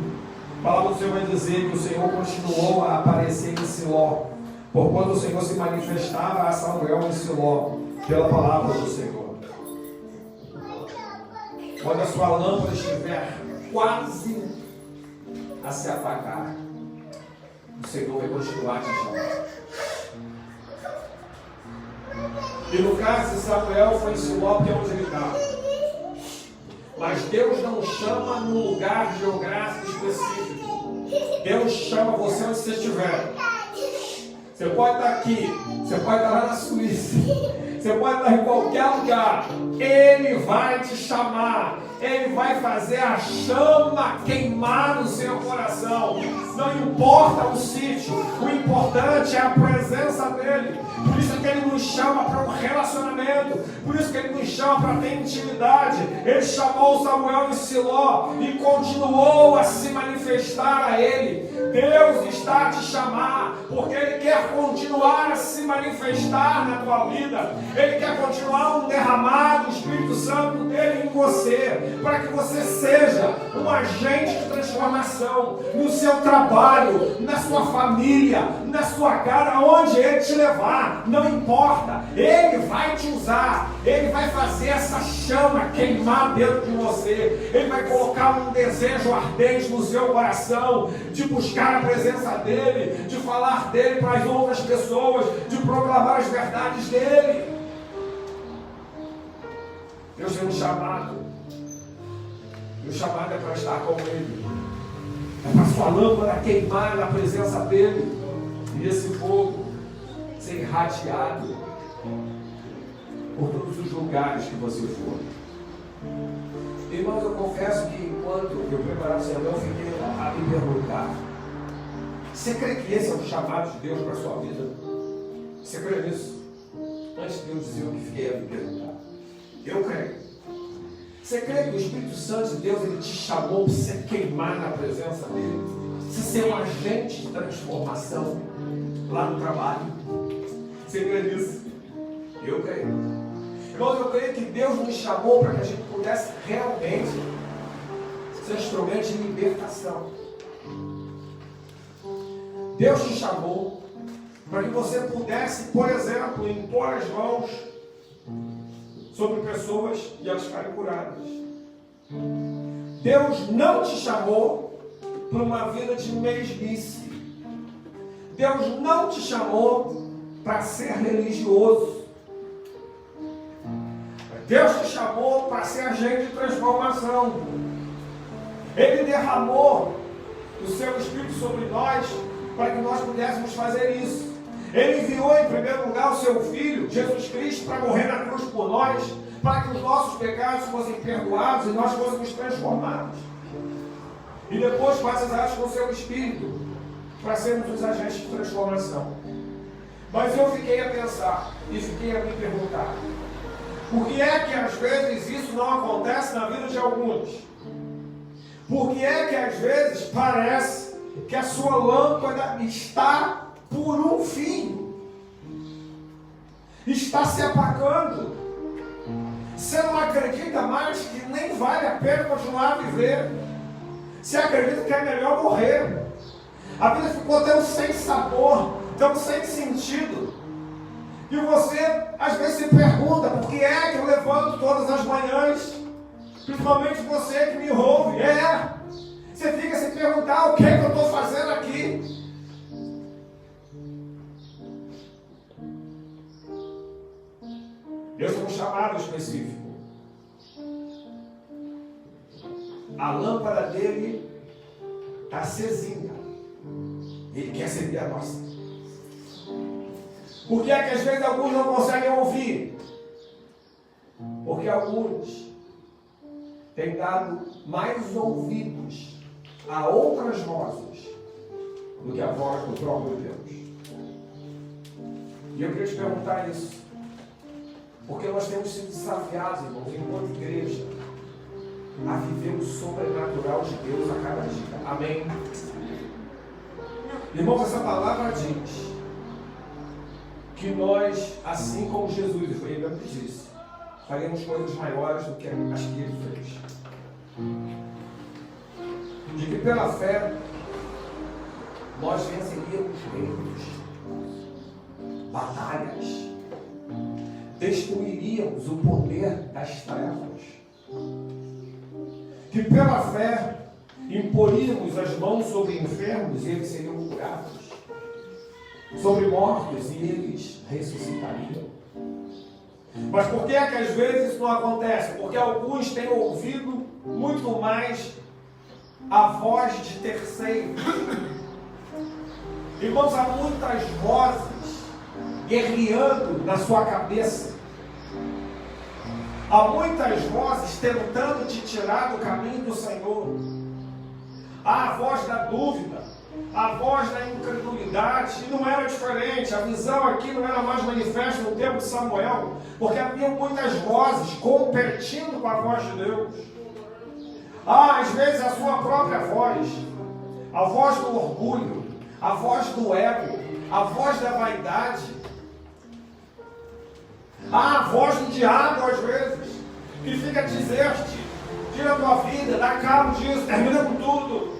a palavra do Senhor vai dizer que o Senhor continuou a aparecer em Siló, porquanto o Senhor se manifestava a Samuel em Siló, pela palavra do Senhor. Quando a sua lâmpada estiver quase a se apagar, o Senhor vai continuar te chamando. E no caso de Samuel foi em Siló, que é onde ele estava. Mas Deus não chama num lugar geográfico específico. Deus chama você onde você estiver. Você pode estar aqui, você pode estar lá na Suíça, você pode estar em qualquer lugar. Ele vai te chamar. Ele vai fazer a chama queimar no seu coração. Não importa o sítio, o importante é a presença dele. Por isso que ele nos chama para um relacionamento. Por isso que ele nos chama para ter intimidade. Ele chamou Samuel em Siló e continuou a se manifestar a ele. Deus está a te chamar porque ele quer continuar a se manifestar na tua vida. Ele quer continuar um derramar do Espírito Santo dele em você, para que você seja um agente de transformação no seu trabalho, na sua família, na sua casa, aonde ele te levar, não importa, ele vai te usar, ele vai fazer essa chama queimar dentro de você, ele vai colocar um desejo ardente no seu coração, de buscar a presença dele, de falar dele para as outras pessoas, de proclamar as verdades dele. Deus tem um chamado. E o chamado é para estar com ele. É para sua lâmpada queimar na presença dele. E esse fogo ser irradiado por todos os lugares que você for. Irmãos, eu confesso que enquanto eu preparava o sermão, eu fiquei a me perguntar: você crê que esse é o chamado de Deus para a sua vida? Você crê nisso? Antes de eu dizer o que fiquei a me perguntar. Eu creio. Você crê que o Espírito Santo de Deus ele te chamou para você queimar na presença dele? Você ser um agente de transformação lá no trabalho? Você crê nisso? Eu creio. Irmãos, eu creio que Deus nos chamou para que a gente pudesse realmente ser instrumento de libertação. Deus te chamou para que você pudesse, por exemplo, impor as mãos sobre pessoas e elas ficarem curadas. Deus não te chamou para uma vida de mesmice. Deus não te chamou para ser religioso. Deus te chamou para ser agente de transformação. Ele derramou o seu Espírito sobre nós para que nós pudéssemos fazer isso. Ele enviou em primeiro lugar o seu Filho, Jesus Cristo, para morrer na cruz por nós, para que os nossos pecados fossem perdoados e nós fôssemos transformados. E depois batizados com o seu Espírito, para sermos os agentes de transformação. Mas eu fiquei a pensar e fiquei a me perguntar: por que é que às vezes isso não acontece na vida de alguns? Por que é que às vezes parece que a sua lâmpada está por um fim, está se apagando? Você não acredita mais que nem vale a pena continuar a viver. Você acredita que é melhor morrer. A vida ficou tão sem sabor, tão sem sentido. E você às vezes se pergunta: por que é que eu levanto todas as manhãs? Principalmente você que me ouve. Você fica se perguntar: o que é que eu estou fazendo aqui? Deus tem um chamado específico. A lâmpada dele está acesinha. Ele quer servir a nossa. Por que é que às vezes alguns não conseguem ouvir? Porque alguns têm dado mais ouvidos a outras vozes do que a voz do próprio Deus. E eu queria te perguntar isso. Porque nós temos sido desafiados, irmãos, enquanto igreja, a viver o sobrenatural de Deus a cada dia. Amém? Irmãos, essa palavra diz que nós, assim como Jesus, foi ele mesmo que disse, faremos coisas maiores do que as que ele fez. De que pela fé nós venceríamos reinos, batalhas, destruiríamos o poder das trevas. Que pela fé imporíamos as mãos sobre enfermos e eles seriam curados, sobre mortos e eles ressuscitariam. Mas por que é que às vezes isso não acontece? Porque alguns têm ouvido muito mais a voz de terceiros. Irmãos, há muitas vozes guerreando na sua cabeça. Há muitas vozes tentando te tirar do caminho do Senhor. Há a voz da dúvida, a voz da incredulidade, e não era diferente. A visão aqui não era mais manifesta no tempo de Samuel, porque havia muitas vozes competindo com a voz de Deus. Às vezes a sua própria voz, a voz do orgulho, a voz do ego, a voz da vaidade, a voz do diabo às vezes, que fica a dizer-te, tira a tua vida, dá cabo disso, termina com tudo.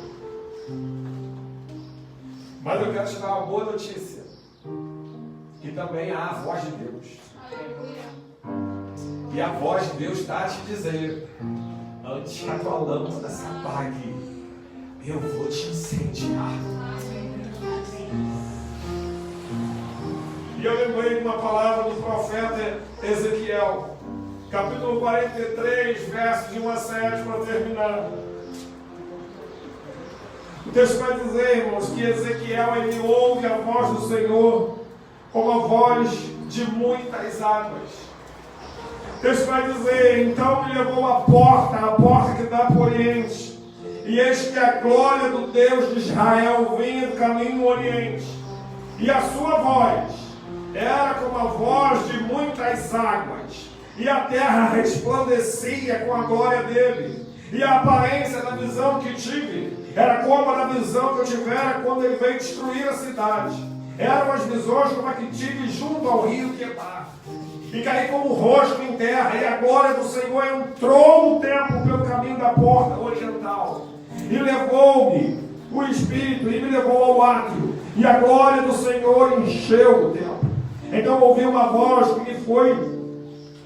Mas eu quero te dar uma boa notícia, que também há a voz de Deus. E a voz de Deus está a te dizer, antes que a tua lâmpada se apague, eu vou te incendiar. E eu lembrei de uma palavra do profeta Ezequiel, capítulo 43, versos de 1 a 7, para terminar. O texto vai dizer, irmãos, que Ezequiel, ele ouve a voz do Senhor como a voz de muitas águas. O texto vai dizer, então me levou à porta que dá para o Oriente, e eis que a glória do Deus de Israel vinha do caminho do Oriente, e a sua voz era como a voz de muitas águas, e a terra resplandecia com a glória dele, e a aparência da visão que tive era como a da visão que eu tivera quando ele veio destruir a cidade. Eram as visões como a que tive junto ao rio Quebar, e caí como rosto em terra, e a glória do Senhor entrou no templo pelo caminho da porta oriental, e levou-me o Espírito, e me levou ao átrio, e a glória do Senhor encheu o templo. Então ouvi uma voz que me foi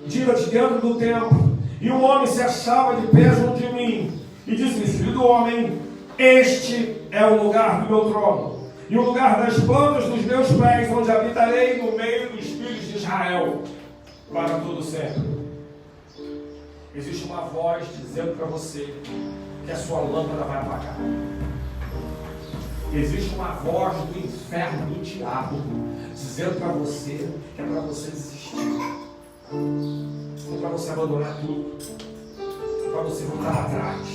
dita de dentro do templo, e um homem se achava de pé junto de mim, e disse-me, filho do homem, este é o lugar do meu trono, e o lugar das plantas dos meus pés, onde habitarei no meio dos filhos de Israel, para todo sempre. Existe uma voz dizendo para você que a sua lâmpada vai apagar. Existe uma voz do inferno, do diabo, dizendo para você que é para você desistir, é para você abandonar tudo, é para você voltar atrás.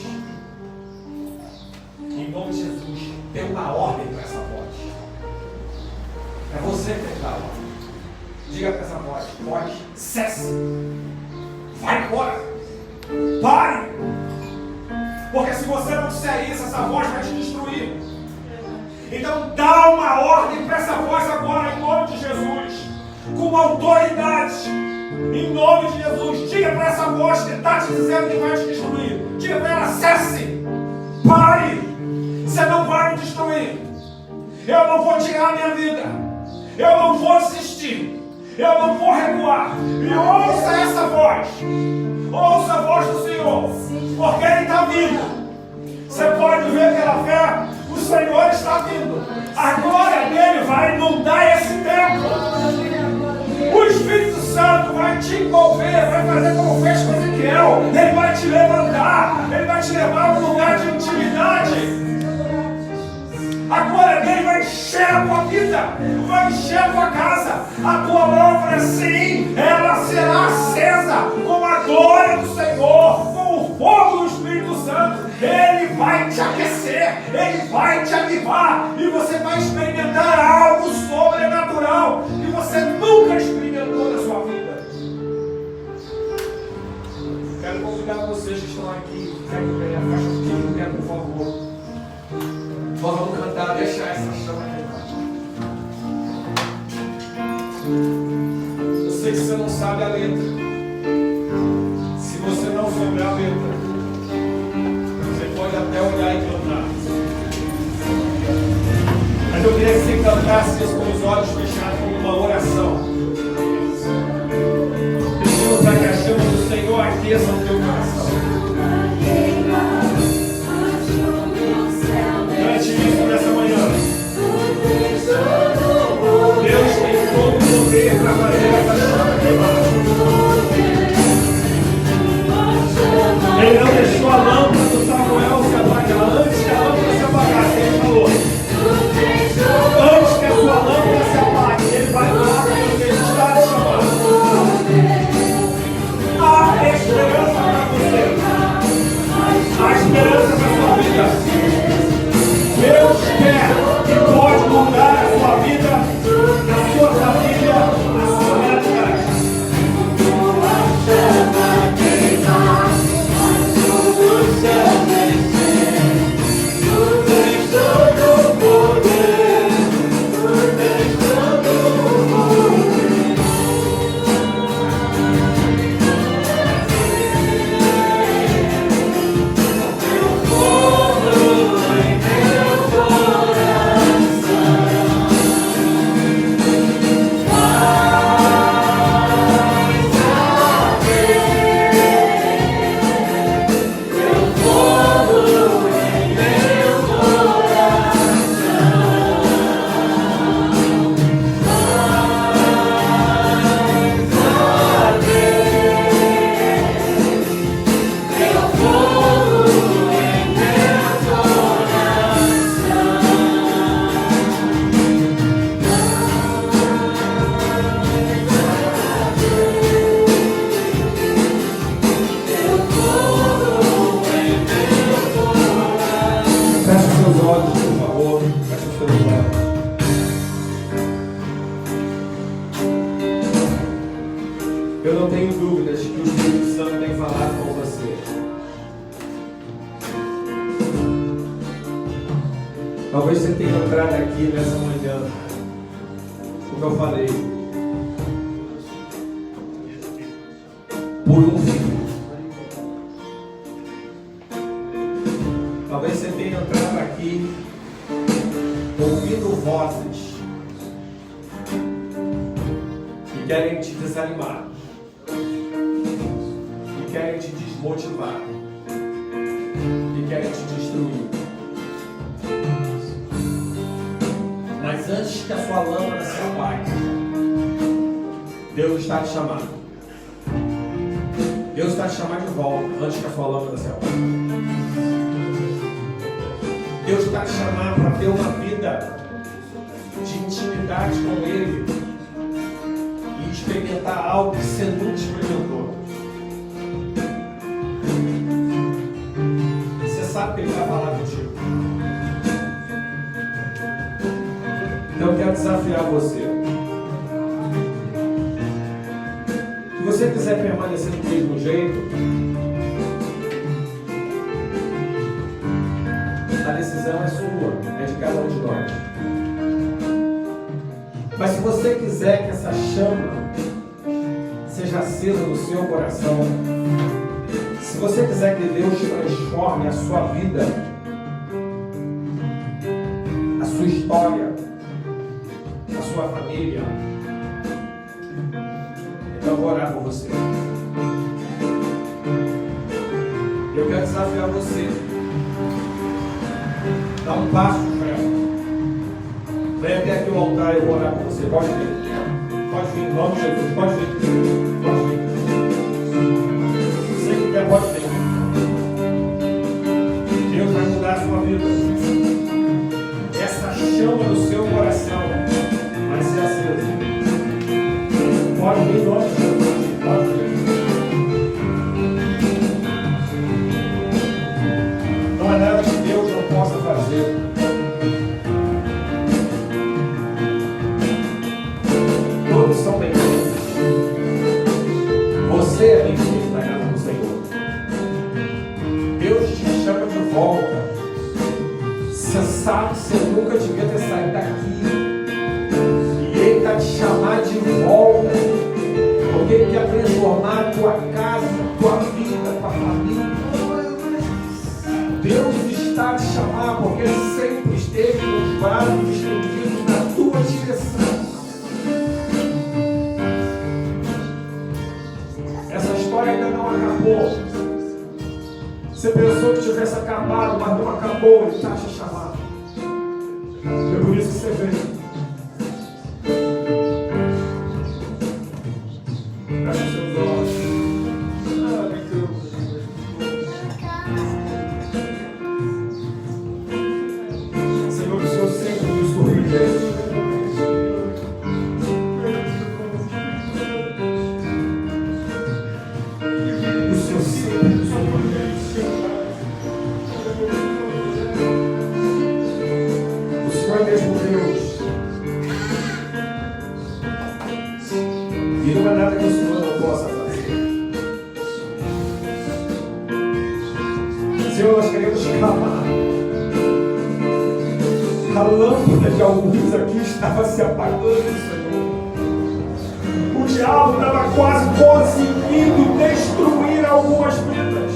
Em nome de Jesus, dê uma ordem para essa voz. É você que tem que dar a ordem. Diga para essa voz, cesse, vai embora, pare, porque se você não disser isso, essa voz vai te destruir. Então dá uma ordem para essa voz agora, em nome de Jesus, com autoridade, em nome de Jesus. Diga para essa voz que está te dizendo que vai te destruir, diga para ela, cesse, pare, você não vai me destruir, eu não vou tirar a minha vida, eu não vou desistir, eu não vou recuar. E ouça essa voz, ouça a voz do Senhor, porque Ele está vindo. Você pode ver pela fé, o Senhor está vindo, a glória dele vai inundar esse templo, o Espírito Santo vai te envolver, vai fazer como fez com Ezequiel, ele vai te levantar, ele vai te levar a um lugar de intimidade, a glória dele vai encher a tua vida, vai encher a tua casa. A tua lâmpada, sim, ela será acesa com a glória do Senhor, com o fogo do Espírito Santo. Ele vai te aquecer, Ele vai te avivar, e você vai experimentar algo sobrenatural que você nunca experimentou na sua vida. Quero convidar vocês que estão aqui, ficar em pé, faixa de pé, por favor. Nós vamos cantar, deixar essa chama queimar. Eu sei que você não sabe a letra. Se você não souber a letra, você pode até olhar e cantar. Mas eu queria que você cantasse isso com os olhos fechados, como uma oração, pedindo para que a chama do Senhor aqueça o teu coração. Cante isso nessa manhã. Deus tem todo o poder para fazer essa chama queimar. Ele não deixou a lâmpada do Samuel se apagar. Antes que a lâmpada se apagasse, ele falou: antes que a sua lâmpada se apague, ele vai falar para você: está te chamando. Há esperança para você. Há esperança para a sua vida. Deus quer e pode mudar a sua vida, a sua família, a sua realidade. Eu não tenho dúvidas que o Espírito Santo tem falado com você. Talvez você tenha entrado aqui nessa manhã, como eu falei, por um fim. Talvez você tenha entrado aqui ouvindo vozes que querem te desanimar, que querem te desmotivar, que querem te destruir. Mas antes que a sua lâmpada se apague, Deus está te chamando. Deus está te chamando de volta antes que a sua lâmpada se apague. Deus está te chamando para ter uma vida de intimidade com Ele e experimentar algo que você nunca experimentou. Você sabe que Ele vai falar contigo. Então eu quero desafiar você. Se você quiser permanecer do mesmo jeito, a decisão é sua, é de cada um de nós. Mas se você quiser que essa chama seja acesa no seu coração, se você quiser que Deus transforme a sua vida, a sua história, a sua família, então eu vou orar por você. Eu quero desafiar você. Dá um passo de fé. Vem até aqui o altar e eu vou orar por você. Pode vir. Pode vir, em nome de Jesus. Pode vir. Pode vir. Se você quiser, pode vir. Deus vai mudar a sua vida. Essa chama do seu coração acabou. Você pensou que tivesse acabado, mas não acabou. Ele está te chamando. É por isso que você veio. Fecha os seus olhos. Senhor, o Senhor sempre nos surpreende. A lâmpada de alguns aqui estava se apagando, Senhor. O diabo estava quase conseguindo destruir algumas vidas.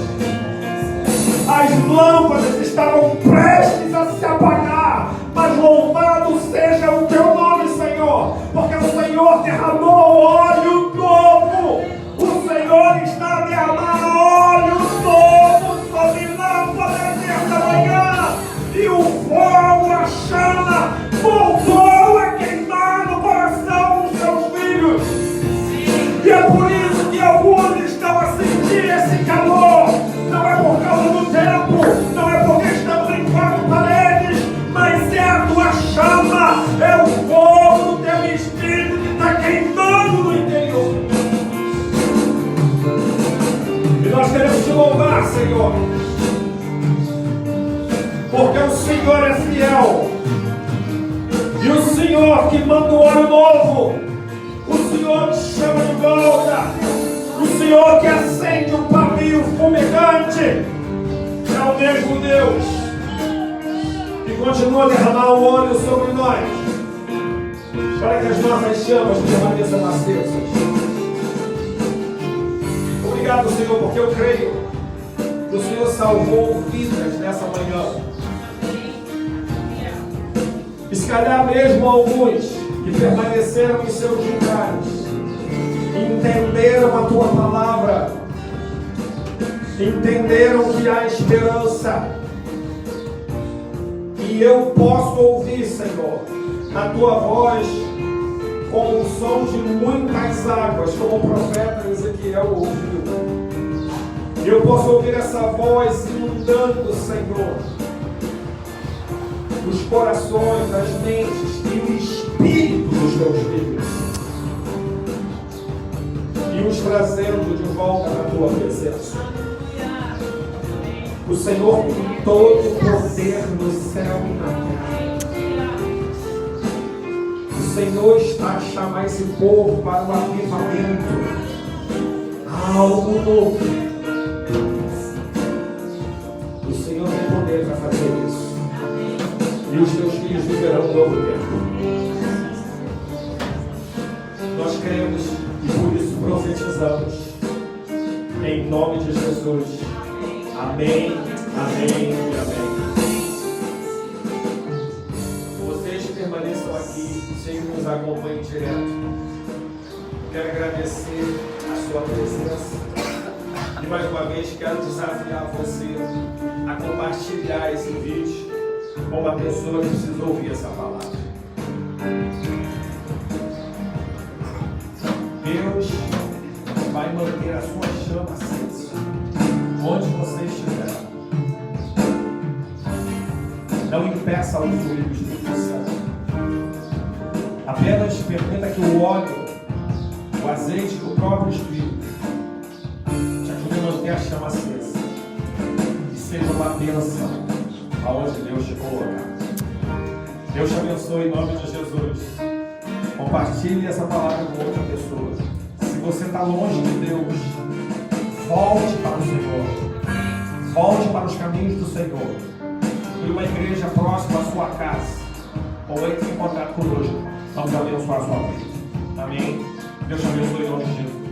As lâmpadas estavam prestes a se apagar. Mas louvado seja o teu nome, Senhor, porque o Senhor derramou óleo novo. O Senhor está derramando óleo novo sobre lâmpadas nesta manhã. E o fogo, a chama, voltou a queimar no coração dos seus filhos. E é por isso que alguns estão a sentir esse calor. Não é por causa do tempo, não é porque estamos em quatro paredes, mas é a tua chama, é o fogo do teu espírito que está queimando no interior. E nós queremos te louvar, Senhor, porque o Senhor é fiel. E o Senhor que manda o óleo novo, o Senhor que chama de volta, o Senhor que acende um pavio fumegante, é o mesmo Deus que continua a derramar o óleo sobre nós, para que as nossas chamas permaneçam acesas. Obrigado, Senhor, porque eu creio que o Senhor salvou vidas nessa manhã. E se calhar mesmo alguns que permaneceram em seus lugares, entenderam a tua palavra, entenderam que há esperança. E eu posso ouvir, Senhor, a tua voz como o som de muitas águas, como o profeta Ezequiel ouviu. E eu posso ouvir essa voz inundando, Senhor, os corações, as mentes e o espírito dos teus filhos, e os trazendo de volta na tua presença. O Senhor tem todo o poder no céu e na terra. O Senhor está a chamar esse povo para um avivamento, algo novo. O Senhor tem poder para fazer isso. E os teus filhos viverão um novo tempo. Nós cremos e por isso profetizamos. Em nome de Jesus. Amém, amém e amém. Vocês permaneçam aqui, vocês nos acompanhem direto. Quero agradecer a sua presença. E mais uma vez quero desafiar você a compartilhar esse vídeo com uma pessoa que precisa ouvir essa palavra. Deus vai manter a sua chama acesa onde você estiver. Não impeça os fluidos do Espírito Santo. Apenas permita que o óleo, o azeite do próprio Espírito te ajude a manter a chama acesa e seja uma bênção aonde Deus te colocar. Deus te abençoe em nome de Jesus. Compartilhe essa palavra com outra pessoa. Se você está longe de Deus, volte para o Senhor. Volte para os caminhos do Senhor. Procure uma igreja próxima à sua casa. Ou entre em contato conosco. Vamos abençoar a sua vida. Amém. Deus te abençoe em nome de Jesus.